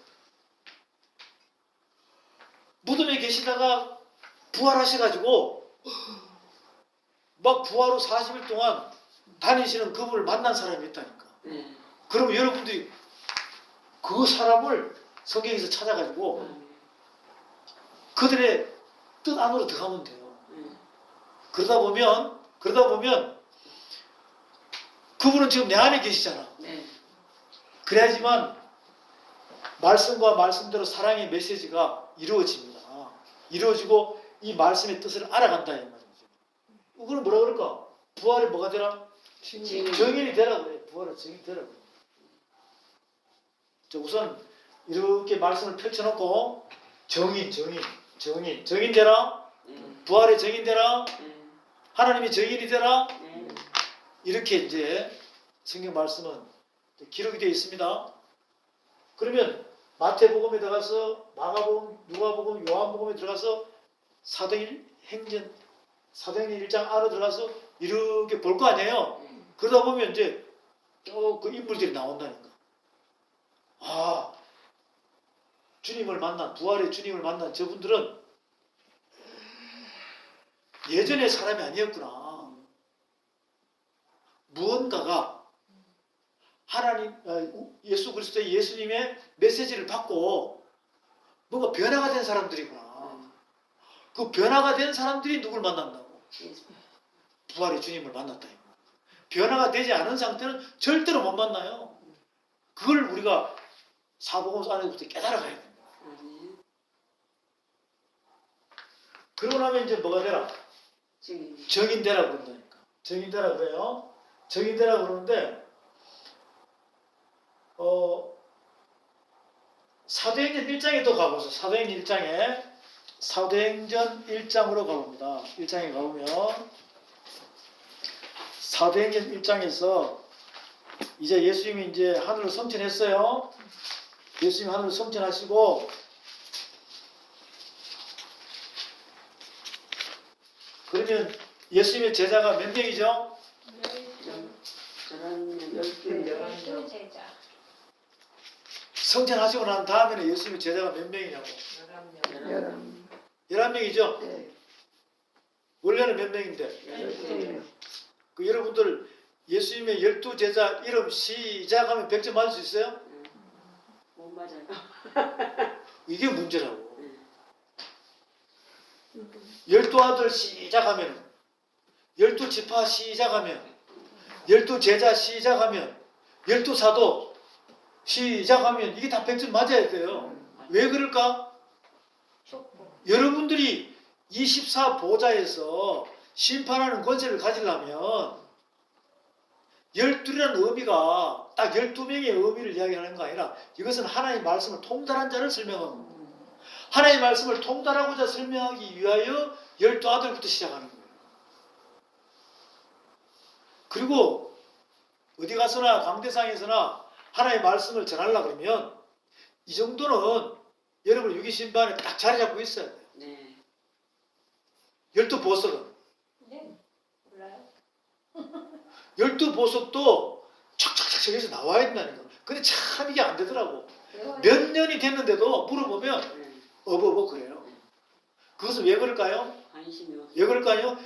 무덤에 계시다가 부활하셔가지고 막 부활 후 40일 동안 다니시는 그분을 만난 사람이 있다니까. 그러면 여러분들이 그 사람을 성경에서 찾아가지고 그들의 뜻 안으로 들어가면 돼요. 그러다 보면 그분은 지금 내 안에 계시잖아. 그래야지만 말씀과 말씀대로 사랑의 메시지가 이루어집니다. 이루어지고 이 말씀의 뜻을 알아간다 이 말이죠. 그거는 뭐라 그럴까? 부활이 뭐가 되라? 정인이 되라 그래. 부활의 정인이 되라 그래. 자, 우선 이렇게 말씀을 펼쳐놓고 정인 되라. 부활의 정인 되라. 하나님이 정인이 되라. 이렇게 이제 성경 말씀은 기록이 되어 있습니다. 그러면 마태복음에 들어가서 마가복음, 누가복음, 요한복음에 들어가서 사도행전 1장 안으로 들어가서 이렇게 볼 거 아니에요. 그러다 보면 이제 그 인물들이 나온다니까. 아, 주님을 만난, 부활의 주님을 만난 저분들은 예전의 사람이 아니었구나. 무언가가 하나님, 예수 그리스도의 예수님의 메시지를 받고 뭔가 변화가 된 사람들이구나. 그 변화가 된 사람들이 누굴 만난다고? 부활의 주님을 만났다. 변화가 되지 않은 상태는 절대로 못 만나요. 그걸 우리가 사복음서 안에서부터 깨달아가야 됩니다. 그러고 나면 이제 뭐가 되라? 정인되라 그런다니까. 정인되라 그래요. 정인되라 그러는데 사도행전 1장에 또 가보세요. 사도행전 1장으로 가봅니다. 1장에 가보면 사도행전 1장에서 이제 예수님이 이제 하늘로 성천했어요. 예수님이 하늘로 성천하시고 그러면 예수님의 제자가 몇 명이죠? 열두 제자. 성천하시고 난 다음에는 예수님의 제자가 몇 명이냐고? 11명이죠? 네. 원래는 몇 명인데? 그 여러분들 예수님의 12제자 이름 시작하면 100점 맞을 수 있어요? 못 맞아요. 이게 문제라고. 12아들 시작하면 12지파 시작하면 12제자 시작하면 12사도 시작하면 이게 다 100점 맞아야 돼요. 왜 그럴까? 족보. 여러분들이 24보좌에서 심판하는 권세를 가지려면 12라는 의미가 딱 12명의 의미를 이야기하는 거 아니라 이것은 하나님의 말씀을 통달한 자를 설명하는 거예요. 하나님의 말씀을 통달하고자 설명하기 위하여 12아들부터 시작하는 거예요. 그리고 어디 가서나 강대상에서나 하나님의 말씀을 전하려고 그러면 이 정도는 여러분 유기신반에 딱 자리 잡고 있어야 돼요. 네. 12보석은 네. 몰라요? 12보석도 촥촥촥 해서 나와야 된다니까. 근데 참 이게 안 되더라고. 외워요. 몇 년이 됐는데도 물어보면 네. 어버버 그래요. 그것은 왜 그럴까요? 관심이 없어. 왜 그럴까요?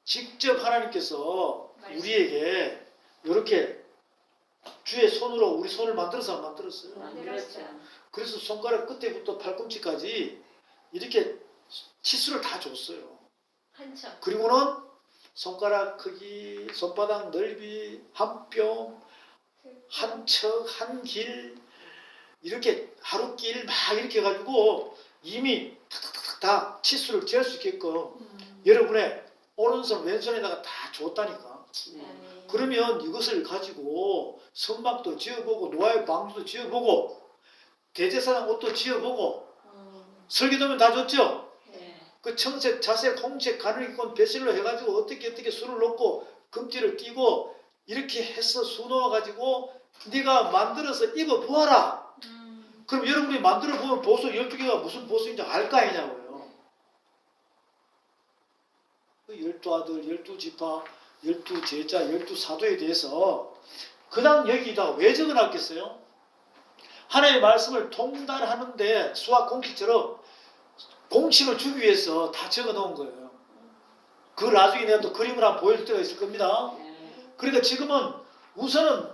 직접 하나님께서 우리에게 이렇게 주의 손으로 우리 손을 만들어서 안 만들었어요. 만들었죠. 그래서 손가락 끝에부터 팔꿈치까지 이렇게 치수를 다 줬어요. 한참. 그리고는 손가락 크기, 손바닥 넓이, 한 뼘, 한 척, 한 길 이렇게 하루길 막 이렇게 해가지고 이미 탁탁탁 다 치수를 잴 수 있게끔 여러분의 오른손 왼손에다가 다 줬다니까. 네. 그러면 이것을 가지고 선막도 지어보고 노아의 방주도 지어보고 대제사장 옷도 지어보고 설계도면 다 줬죠. 네. 그 청색, 자색, 홍색, 가늘기권, 배실로 해가지고 어떻게 술을 넣고 금띠를 띄고 이렇게 해서 수놓아가지고 네가 만들어서 입어보아라. 그럼 여러분이 만들어 보면 보석 12개가 무슨 보석인지 알 거 아니냐고요. 그 12아들, 12지파, 12제자, 12사도에 대해서 그냥 여기다 왜 적어놨겠어요? 하나님의 말씀을 통달하는데 수학 공식처럼 공식을 주기 위해서 다 적어놓은 거예요. 그걸 나중에 내가 또 그림을 한번 보여줄 때가 있을 겁니다. 네. 그러니까 지금은 우선은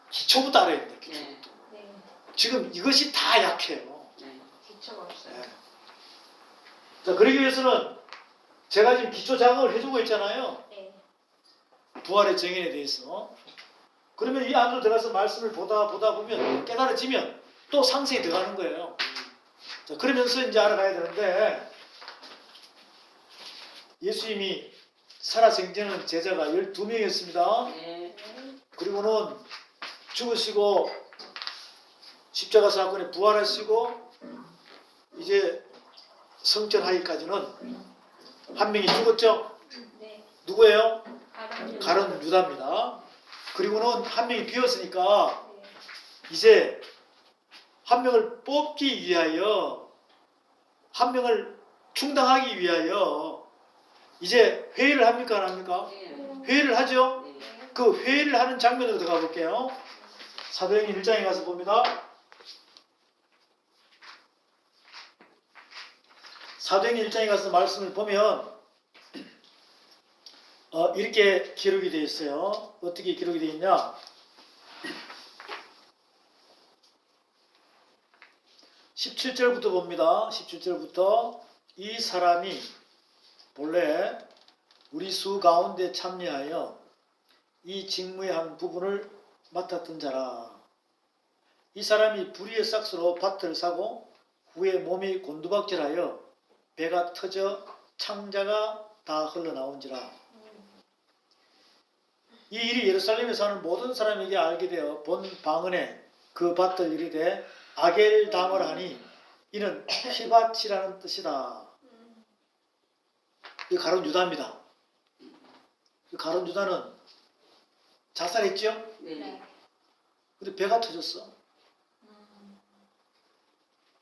기초부터 알아야 됩니다. 기초. 네. 네. 지금 이것이 다 약해요. 네. 기초가 없어요. 네. 자, 그러기 위해서는 제가 지금 기초 작업을 해주고 있잖아요. 네. 부활의 정인에 대해서. 그러면 이 안으로 들어가서 말씀을 보다 보면 깨달아지면 또 상세히 들어가는 거예요. 자, 그러면서 이제 알아가야 되는데 예수님이 살아생전은 제자가 12명이었습니다. 네. 그리고는 죽으시고 십자가 사건에 부활하시고 이제 성천하기까지는 한 명이 죽었죠. 네. 누구예요? 가론. 가론 유다입니다. 그리고는 한 명이 비었으니까 이제 한 명을 뽑기 위하여, 한 명을 충당하기 위하여 이제 회의를 합니까 안 합니까? 네. 회의를 하죠. 네. 그 회의를 하는 장면으로 들어가 볼게요. 사도행전 1장에 가서 봅니다. 사도행전 1장에 가서 말씀을 보면 이렇게 기록이 되어 있어요. 어떻게 기록이 되어 있냐? 17절부터 봅니다. 17절부터 이 사람이 본래 우리 수 가운데 참여하여 이 직무의 한 부분을 맡았던 자라. 이 사람이 불의의 싹스로 밭을 사고 후에 몸이 곤두박질하여 배가 터져 창자가 다 흘러나온지라. 이 일이 예루살렘에 사는 모든 사람에게 알게 되어 본 방언에 그 밭을 이르되 아겔담을 하니 이는 피밭이라는 뜻이다. 이 가룟 유다입니다. 이 가룟 유다는 자살했죠? 네. 근데 배가 터졌어.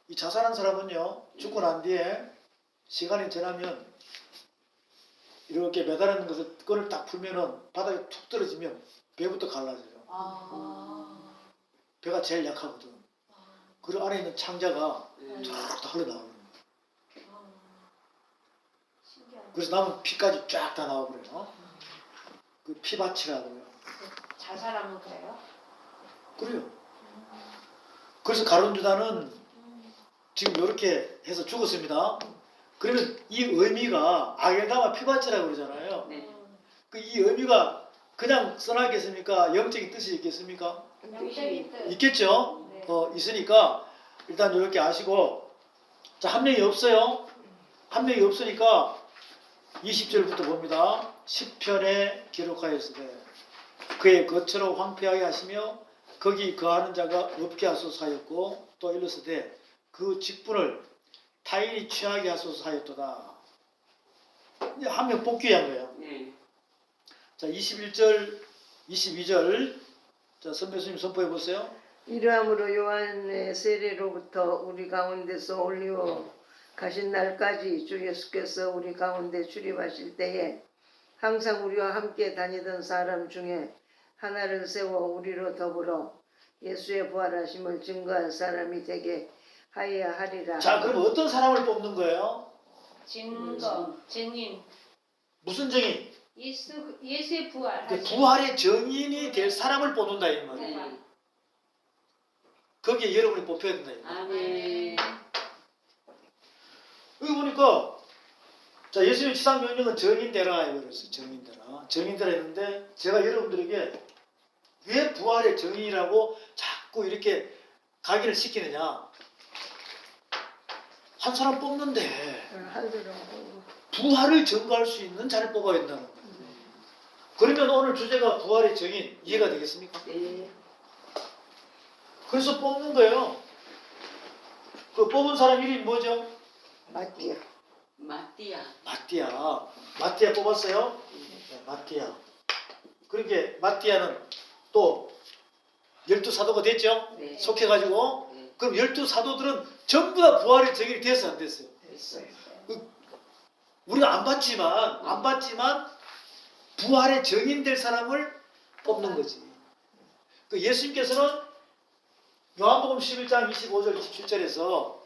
이 자살한 사람은요, 죽고 난 뒤에 시간이 지나면 이렇게 매달리는 것을 끈을 딱 풀면은 바닥에 툭 떨어지면 배부터 갈라져요. 배가 제일 약하거든. 그 안에 있는 창자가 쫙 흘러나오는 거예요. 그래서 남은 피까지 쫙 다 나와버려요. 그 피밭이라고 해요. 자살하면 그래요? 그래요. 그래서 가룟 유다는 지금 이렇게 해서 죽었습니다. 그러면 이 의미가 아겔다마 피밭이라고 그러잖아요. 네. 그 이 의미가 그냥 써나겠습니까? 영적인 뜻이 있겠습니까? 영적인 뜻. 있겠죠? 네. 있으니까 일단 이렇게 아시고, 자, 한 명이 없어요. 한 명이 없으니까 20절부터 봅니다. 10편에 기록하였으되 그의 겉으로 황폐하게 하시며 거기 거하는 자가 없게 하소서 하였고, 또 일렀으되 그 직분을 타인이 취하게 하소서 하였도다. 한 명 뽑기한 거예요. 네. 자, 21절, 22절. 자, 선배수님 선포해 보세요. 이러함으로 요한의 세례로부터 우리 가운데서 올리워 가신 날까지 주 예수께서 우리 가운데 출입하실 때에 항상 우리와 함께 다니던 사람 중에 하나를 세워 우리로 더불어 예수의 부활하심을 증거한 사람이 되게 하여야 하리라. 자, 그럼 어떤 사람을 뽑는 거예요? 증거, 증인. 무슨 증인? 예수의 부활. 그 부활의 증인이 될 사람을 뽑는다 이 말이에요. 네. 거기에 여러분이 뽑혀야 된다 이 말이에요. 아멘. 여기 보니까 자, 예수님의 지상 명령은 증인되라 이거였어요. 증인되라. 증인되라 했는데 제가 여러분들에게 왜 부활의 증인이라고 자꾸 이렇게 각인을 시키느냐? 한 사람 뽑는데 하더라고. 부활을 증거할 수 있는 자를 뽑아야 된다는 거예요. 그러면 오늘 주제가 부활의 증인 이해가 되겠습니까? 네. 그래서 뽑는 거예요. 그 뽑은 사람 이름이 뭐죠? 맞지요. 마띠아. 마띠아. 마띠아 뽑았어요? 네, 마띠아. 그렇게 마띠아는 또 12사도가 됐죠? 네. 속해가지고. 네. 그럼 12사도들은 전부 다 부활의 증인이 됐어 안 됐어요? 됐어요. 우리가 안 봤지만 부활의 증인될 사람을 뽑는 거지. 그 예수님께서는 요한복음 11장 25절 27절에서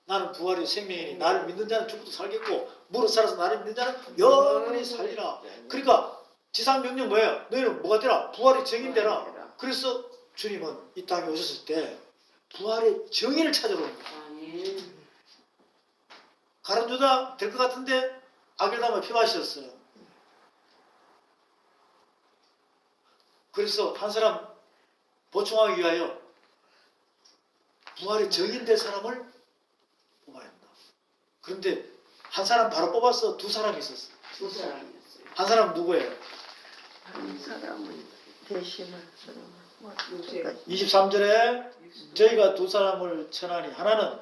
나는 부활의 생명이니 나를 믿는 자는 죽어도 살겠고 무릇 살아서 나를 믿는 자는 영원히 살리라. 그러니까 지상 명령 뭐예요? 너희는 뭐가 되라? 부활의 증인 되라. 그래서 주님은 이 땅에 오셨을 때 부활의 증인을 찾으러 온 거예요. 아멘. 가룟 유다 될 것 같은데 아겔다마 피밭이었어요. 그래서 한 사람 보충하기 위하여 부활의 증인될 사람을 뽑아야 한다. 그런데 한 사람 바로 뽑아서 두 사람이 있었어요. 두 사람이었어요. 한 사람은 누구예요? 한 사람은 대신한 사람은 요새 23절에 저희가 두 사람을 천하니 하나는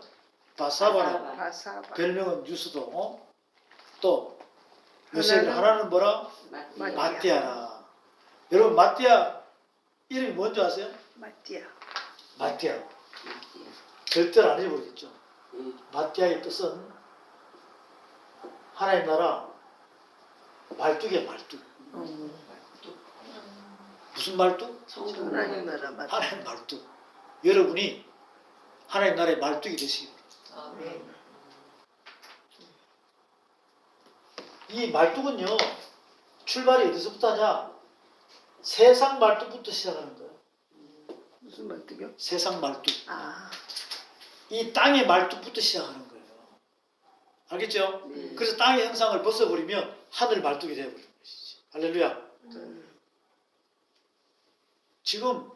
바사바라 바사바 별명은 유수도 또 요셉이 하나는 뭐라? 마띠아. 마띠아라. 여러분 마띠아 이름이 뭔지 아세요? 맞지요. 마띠아. 마띠아. 절대로 안 잊어버리겠죠. 네. 마띠아의 뜻은 하나님 나라 말뚝이야, 말뚝. 무슨 말뚝? 하나님 나라 맞. 하나님 말뚝. 여러분이 하나님 나라의 말뚝이 되시기 바랍니다. 아멘. 이 말뚝은요, 출발이 어디서부터 하냐? 세상 말뚝부터 시작하는 거예요. 무슨 말뚝이요? 세상 말뚝. 아, 이 땅의 말뚝부터 시작하는 거예요. 알겠죠? 네. 그래서 땅의 형상을 벗어버리면 하늘 말뚝이 되어버리는 것이지. 할렐루야. 지금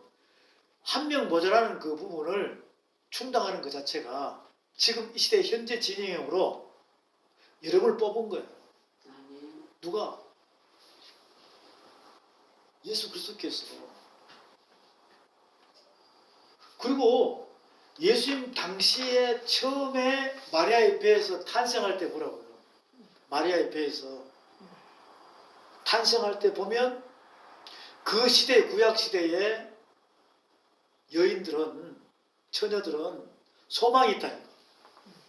한 명 모자라는 그 부분을 충당하는 것 자체가 지금 이 시대 현재 진행형으로 여러분을 뽑은 거예요. 아멘. 누가? 예수 그리스도께서. 그리고 예수님 당시에 처음에 마리아의 배에서 탄생할 때 뭐라고요? 마리아의 배에서 탄생할 때 보면 그 시대, 구약 시대에 여인들은, 처녀들은 소망이 있다니까.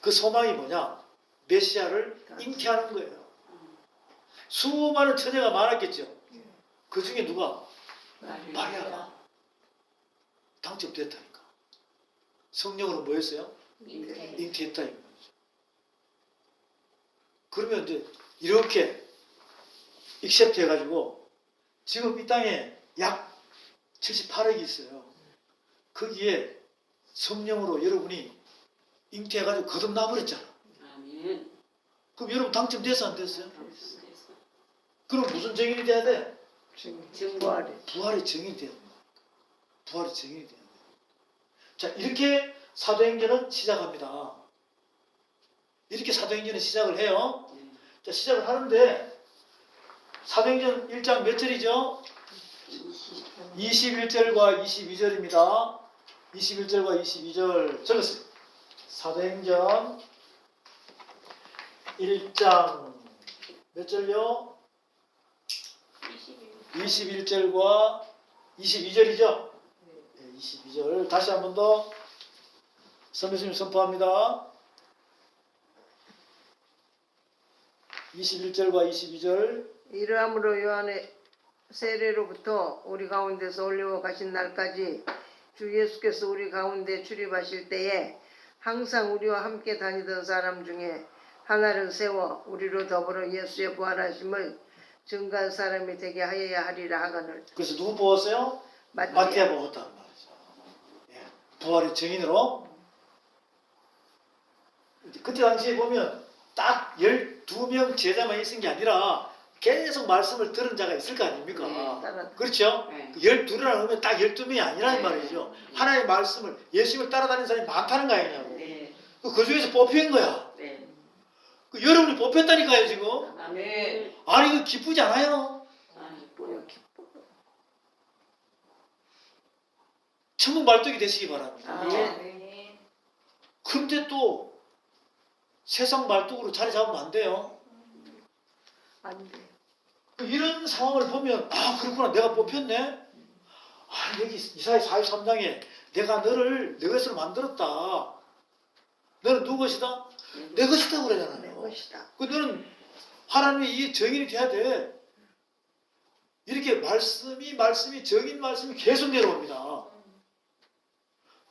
그 소망이 뭐냐? 메시아를 잉태하는 거예요. 수많은 처녀가 많았겠죠. 그 중에 누가? 마리아가 당첨됐다니까. 성령으로 뭐 했어요? 잉태했다 이 말이죠. 그러면 이제 이렇게 익셉트 해가지고 지금 이 땅에 약 78억이 있어요. 거기에 성령으로 여러분이 잉태해가지고 거듭나버렸잖아. 아멘. 그럼 여러분 당첨됐어 안 됐어요? 됐어. 그럼 무슨 증인이 돼야 돼? 지금 부활이. 부활의 증인이 돼야 돼. 부활의 증인이 돼야 돼. 자, 이렇게 사도행전은 시작합니다. 이렇게 사도행전은 시작을 해요. 네. 자, 시작을 하는데 사도행전 1장 몇 절이죠? 21절과 22절입니다. 21절과 22절 적었어요. 사도행전 1장 몇 절요? 21절과 22절이죠? 네, 22절. 다시 한 번 더 선배님 선포합니다. 21절과 22절. 이러함으로 요한의 세례로부터 우리 가운데서 올려 가신 날까지 주 예수께서 우리 가운데 출입하실 때에 항상 우리와 함께 다니던 사람 중에 하나를 세워 우리로 더불어 예수의 부활하심을 증거한 사람이 되게 하여야 하리라 하거늘. 그래서 누구 뽑았어요? 마띠아 뽑았다는 말이죠. 예, 부활의 증인으로. 그때 당시에 보면 딱 12명 제자만 있은 게 아니라 계속 말씀을 들은 자가 있을 거 아닙니까? 따라. 그렇죠? 네. 12라고 하면 딱 12명이 아니라는 네. 말이죠. 하나님의 말씀을, 예수님을 따라다니는 사람이 많다는 거 아니냐고. 네. 그 중에서 뽑힌 거야. 네. 여러분이 뽑혔다니까요, 지금. 아멘. 아니, 이거 기쁘지 않아요? 뭐야 기뻐. 천국 말뚝이 되시기 바랍니다. 아멘. 근데 또 세상 말뚝으로 자리 잡으면 안 돼요. 안 돼. 이런 상황을 보면 아 그렇구나 내가 뽑혔네. 아 여기 이사야 43장에 내가 너를 내 것으로 만들었다. 너는 누구 것이다? 내 것이다 내 그러잖아요. 것이다. 그 너는 하나님의 이 정인이 돼야 돼. 이렇게 말씀이 정인 말씀이 계속 내려옵니다.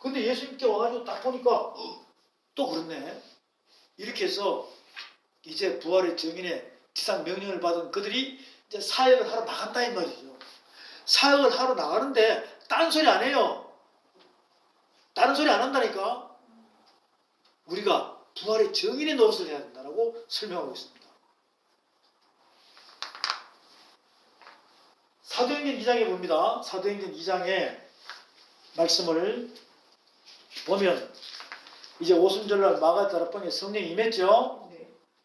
근데 예수님께 와가지고 딱 보니까 또 그렇네. 이렇게 해서 이제 부활의 정인의 지상 명령을 받은 그들이 이제 사역을 하러 나간다 이 말이죠. 사역을 하러 나가는데 딴 소리 안 해요. 다른 소리 안 한다니까. 우리가 부활의 정인의 노릇을 해야 된다고 설명하고 있습니다. 사도행전 2장에 봅니다. 사도행전 2장에 말씀을 보면 이제 오순절날 마가다락방에 성령이 임했죠.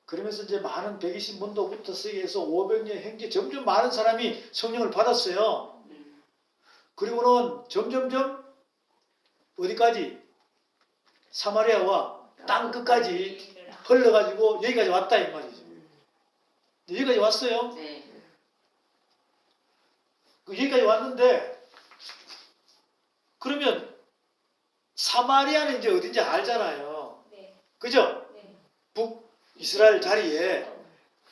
그러면서 이제 많은 120문도부터 시작해서 500년 행제 점점 많은 사람이 성령을 받았어요. 그리고는 점점점 어디까지? 사마리아와 땅 끝까지 흘러가지고 여기까지 왔다 이 말이죠. 여기까지 왔어요. 네. 여기까지 왔는데 그러면 사마리아는 이제 어딘지 알잖아요. 네. 그죠? 네. 북이스라엘 자리에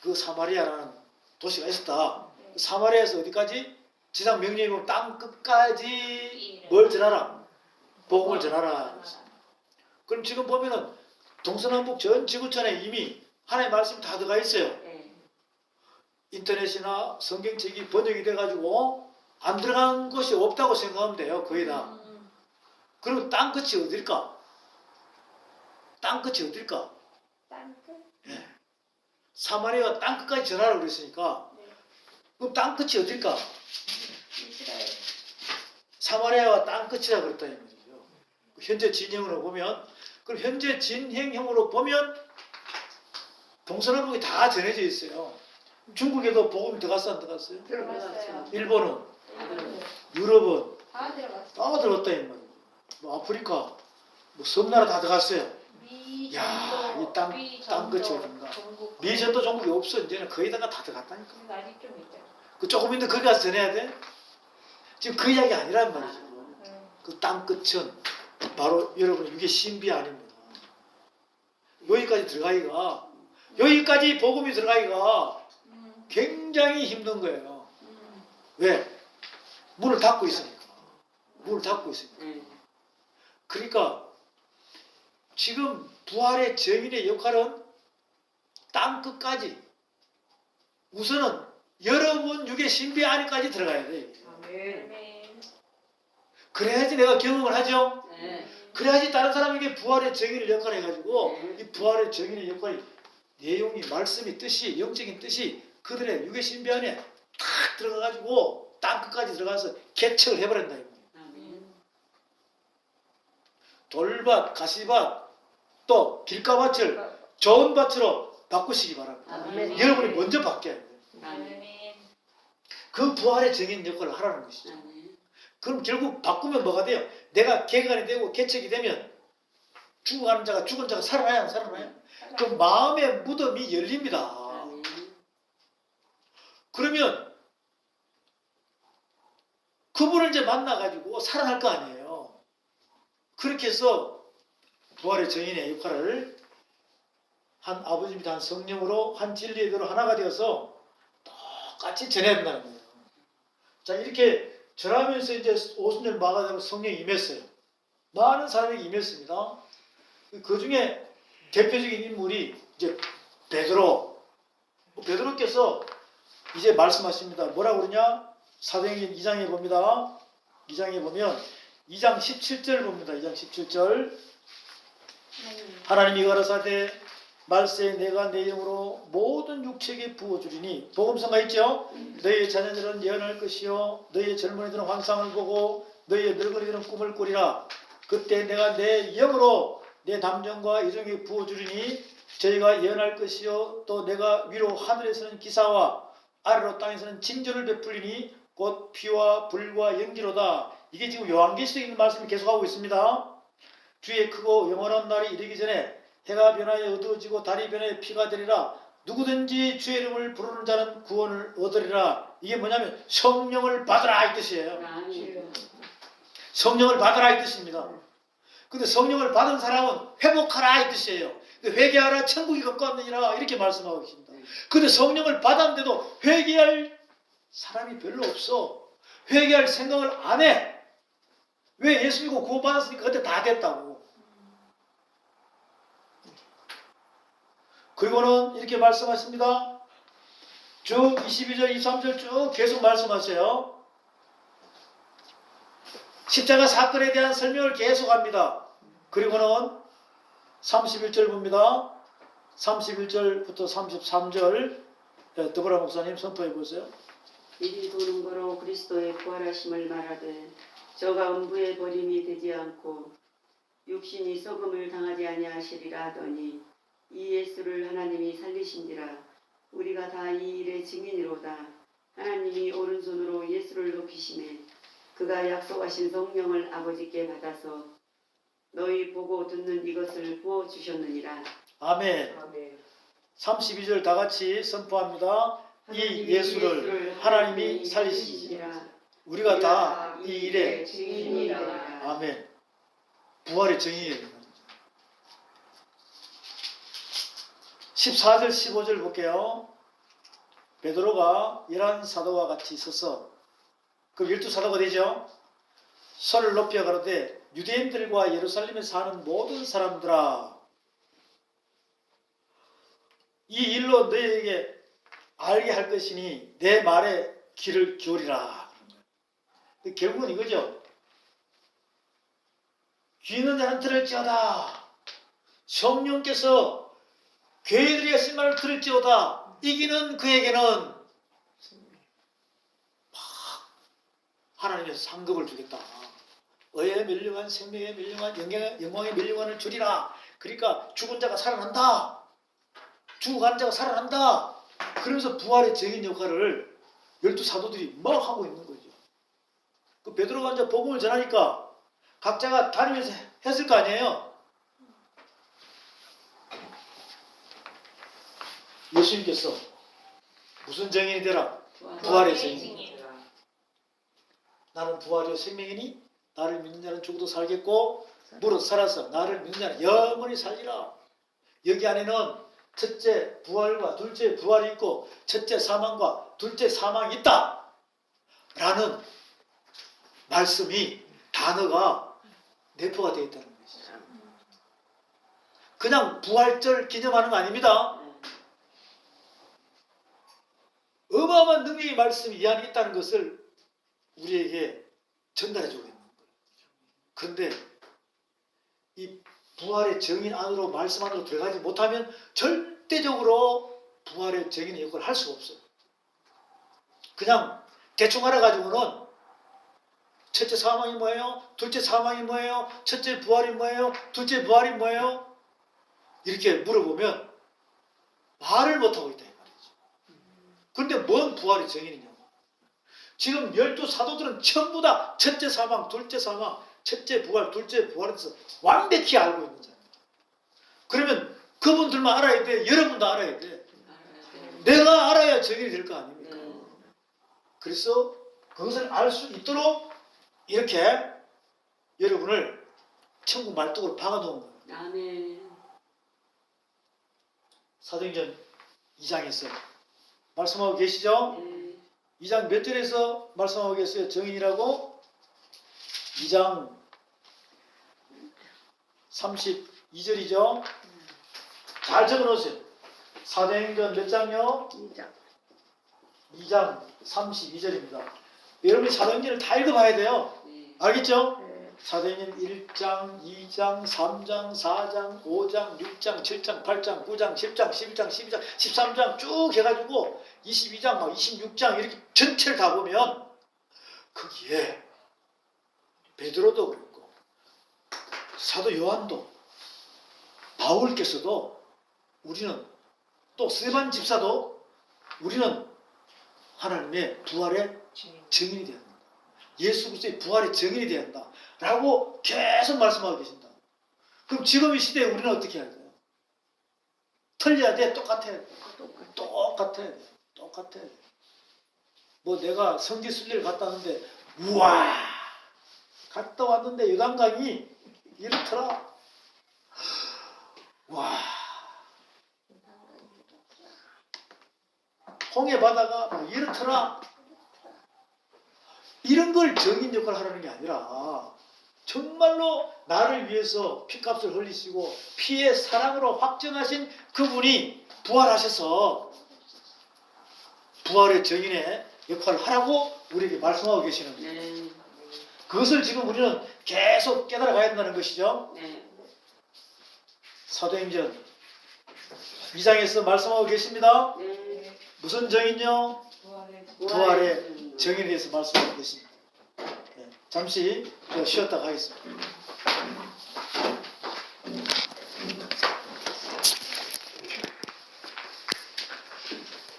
그 사마리아라는 도시가 있었다. 네. 사마리아에서 어디까지? 지상 명령이 보면 땅 끝까지 뭘 전하라? 복음을 전하라. 그럼 지금 보면은 동서남북 전 지구촌에 이미 하나님의 말씀이 다 들어가 있어요. 네. 인터넷이나 성경책이 번역이 돼가지고 안 들어간 곳이 없다고 생각하면 돼요. 거의 다. 그리고 땅 끝이 어딜까? 땅 끝이 어딜까? 땅끝? 사마리아가 땅 끝까지 전하라고 그랬으니까 네. 그럼 땅 끝이 어딜까? 이스라엘. 사마리아가 땅 끝이라고 그랬다 이 말이죠. 현재 진행으로 보면 그럼 현재 진행형으로 보면 동서남북이 다 전해져 있어요. 중국에도 복음이 들어갔어 안 들어갔어요? 들어갔어요. 일본은, 일본은 유럽은 다 들어갔어요. 다 들어갔다 이 말이에요. 뭐 아프리카, 뭐 섬나라 다 들어갔어요. 미, 야, 전도, 이 땅- 미, 땅 끝이 전도, 어딘가. 전국. 미전도 종국이 없어. 이제는 거의 다 들어갔다니까. 근데 아직 좀 있죠. 그 조금 있는데 거기 가서 전해야 돼? 지금 그 이야기 아니란 말이죠. 그 땅 끝은 바로 여러분 이게 신비 아닙니다. 여기까지 들어가기가 여기까지 복음이 들어가기가 굉장히 힘든 거예요. 왜? 문을 닫고 있으니까. 문을 닫고 있으니까. 네. 그러니까 지금 부활의 증인의 역할은 땅 끝까지 우선은 여러분 육의 신비 안에까지 들어가야 돼. 아멘. 아멘. 그래야지 내가 경험을 하죠. 네. 그래야지 다른 사람에게 부활의 증인의 역할을 해가지고 네. 이 부활의 증인의 역할이 내용이 말씀이 뜻이 영적인 뜻이 그들의 육의 신비 안에 탁 들어가가지고 땅 끝까지 들어가서 개척을 해버린다. 이거. 아멘. 돌밭, 가시밭, 또 길가밭을 좋은 밭으로 바꾸시기 바랍니다. 아멘. 여러분이 먼저 바뀌어야 돼요. 아멘. 그 부활의 증인 역할을 하라는 것이죠. 아멘. 그럼 결국 바꾸면 뭐가 돼요? 내가 개간이 되고 개척이 되면 죽어가는 자가 죽은 자가 살아나야 안 살아나요? 그 마음의 무덤이 열립니다. 아멘. 그러면 그분을 이제 만나가지고 살아날 거 아니에요. 그렇게 해서 부활의 증인의 역할을 한 아버지입니다. 한 성령으로 한 진리의 대로 하나가 되어서 똑같이 전해야 된다는 거예요. 자, 이렇게 전하면서 이제 오순절 마가 되고 성령이 임했어요. 많은 사람에게 임했습니다. 그 중에 대표적인 인물이 이제 베드로. 베드로께서 이제 말씀하십니다. 뭐라고 그러냐? 사도행전 2장에 봅니다. 2장에 보면 2장 17절 봅니다. 2장 17절. 하나님이 가라사대 말세에 내가 내 영으로 모든 육체에게 부어주리니 복음성가 있죠? 너희의 자녀들은 예언할 것이요 너희의 젊은이들은 환상을 보고 너희의 늙은이들은 꿈을 꾸리라. 그때 내가 내 영으로 내 담정과 애정에 부어주리니 저희가 예언할 것이요 또 내가 위로 하늘에서는 기사와 아래로 땅에서는 징조를 베풀리니 곧 피와 불과 연기로다. 이게 지금 요한계시록에 있는 말씀을 계속하고 있습니다. 주의 크고 영원한 날이 이르기 전에 해가 변하여 어두워지고 달이 변하여 피가 되리라. 누구든지 주의 이름을 부르는 자는 구원을 얻으리라. 이게 뭐냐면 성령을 받으라 이 뜻이에요. 아멘. 성령을 받으라 이 뜻입니다. 근데 성령을 받은 사람은 회복하라 이 뜻이에요. 회개하라 천국이 가까웠느니라 이렇게 말씀하고 계십니다. 근데 성령을 받았는데도 회개할 사람이 별로 없어. 회개할 생각을 안 해. 왜? 예수 믿고 구원받았으니까 그때 다 됐다고. 그리고는 이렇게 말씀하십니다. 쭉 22절, 23절 쭉 계속 말씀하세요. 십자가 사건에 대한 설명을 계속합니다. 그리고는 31절 봅니다. 31절부터 33절 더불어 목사님 선포해 보세요. 이리 도는 거로 그리스도의 부활하심을 말하되 저가 음부의 버림이 되지 않고 육신이 썩음을 당하지 아니하시리라 하더니 이 예수를 하나님이 살리신지라. 우리가 다 이 일의 증인이로다. 하나님이 오른손으로 예수를 높이심에 그가 약속하신 성령을 아버지께 받아서 너희 보고 듣는 이것을 부어주셨느니라. 아멘. 아멘. 32절 다 같이 선포합니다. 이 예수를 하나님이 살리시니라. 우리가 다 이 일의 증인이라. 아멘. 부활의 정의예요. 14절 15절 볼게요. 베드로가 11사도와 같이 있어서 그 12사도가 되죠. 소리를 높여 가로되 유대인들과 예루살렘에 사는 모든 사람들아, 이 일로 너희에게 알게 할 것이니 내 말에 귀를 기울이라. 결국은 이거죠. 귀 있는 자는 들을지어다. 성령께서 교회들이 하신 말을 들을지어다. 이기는 그에게는 하나님께서 상급을 주겠다. 의에 멸류관, 생명에 멸류관, 영광에 멸류관을 주리라. 그러니까 죽은 자가 살아난다. 죽어간 자가 살아난다. 그러면서 부활의 적인 역할을 12사도들이 막 하고 있는 거죠. 그 베드로가 이제 복음을 전하니까 각자가 다니면서 했을 거 아니에요. 예수님께서 무슨 증인이 되라? 부활의 증인. 나는 부활이요 생명이니 나를 믿는 자는 죽어도 살겠고 무릇 살아서 나를 믿는 자는 영원히 살리라. 여기 안에는 첫째 부활과 둘째 부활이 있고 첫째 사망과 둘째 사망이 있다 라는 말씀이 단어가 내포가 되어 있다는 것이죠. 그냥 부활절 기념하는 거 아닙니다. 어마어마한 능력의 말씀이 이 안에 있다는 것을 우리에게 전달해 주고 있는 거예요. 그런데 이 부활의 정인 안으로 말씀 안으로 들어가지 못하면 절대적으로 부활의 정인의 역할을 할 수가 없어요. 그냥 대충 알아가지고는 첫째 사망이 뭐예요? 둘째 사망이 뭐예요? 첫째 부활이 뭐예요? 둘째 부활이 뭐예요? 이렇게 물어보면 말을 못하고 있다 이 말이죠. 그런데 뭔 부활의 정인이냐고. 지금 12사도들은 전부 다 첫째 사망, 둘째 사망, 첫째 부활, 둘째 부활에 대해서 완벽히 알고 있는 자예요. 그러면 그분들만 알아야 돼. 여러분도 알아야 돼. 내가 알아야 정인이 될 거 아닙니까? 그래서 그것을 알 수 있도록 이렇게 여러분을 천국 말뚝으로 박아놓은 거예요. 아멘. 사도행전 2장에서 말씀하고 계시죠? 2장 몇 절에서 말씀하고 계세요? 정인이라고? 2장 32절이죠? 잘 적어놓으세요. 사도행전 몇 장요? 2장 32절입니다. 여러분이 사도행전을 다 읽어봐야 돼요. 알겠죠? 사도행전 1장, 2장, 3장, 4장, 5장, 6장, 7장, 8장, 9장, 10장, 11장, 12장, 13장 쭉 해가지고 22장, 막 26장 이렇게 전체를 다 보면 거기에 베드로도 그랬고 사도 요한도 바울께서도 우리는 또 스데반 집사도 우리는 하나님의 부활의 증인이 되어야 한다. 예수 그리스도의 부활의 증인이 되어야 한다. 라고 계속 말씀하고 계신다. 그럼 지금 이 시대에 우리는 어떻게 해야 돼요? 틀려야 돼? 똑같아야 돼? 똑같아야 돼. 똑같아야 돼. 뭐 내가 성지 순례를 갔다 왔는데 우와 갔다 왔는데 요단강이 이렇더라. 와 홍해 바다가 막 이렇더라. 이런 걸 정인 역할을 하라는 게 아니라 정말로 나를 위해서 피값을 흘리시고 피의 사랑으로 확정하신 그분이 부활하셔서 부활의 정인의 역할을 하라고 우리에게 말씀하고 계시는 거예요. 그것을 지금 우리는 계속 깨달아 가야 된다는 것이죠. 사도행전 2장에서 말씀하고 계십니다. 무슨 정인요? 부활의 정인에 대해서 말씀하고 계십니다. 잠시 쉬었다 가겠습니다.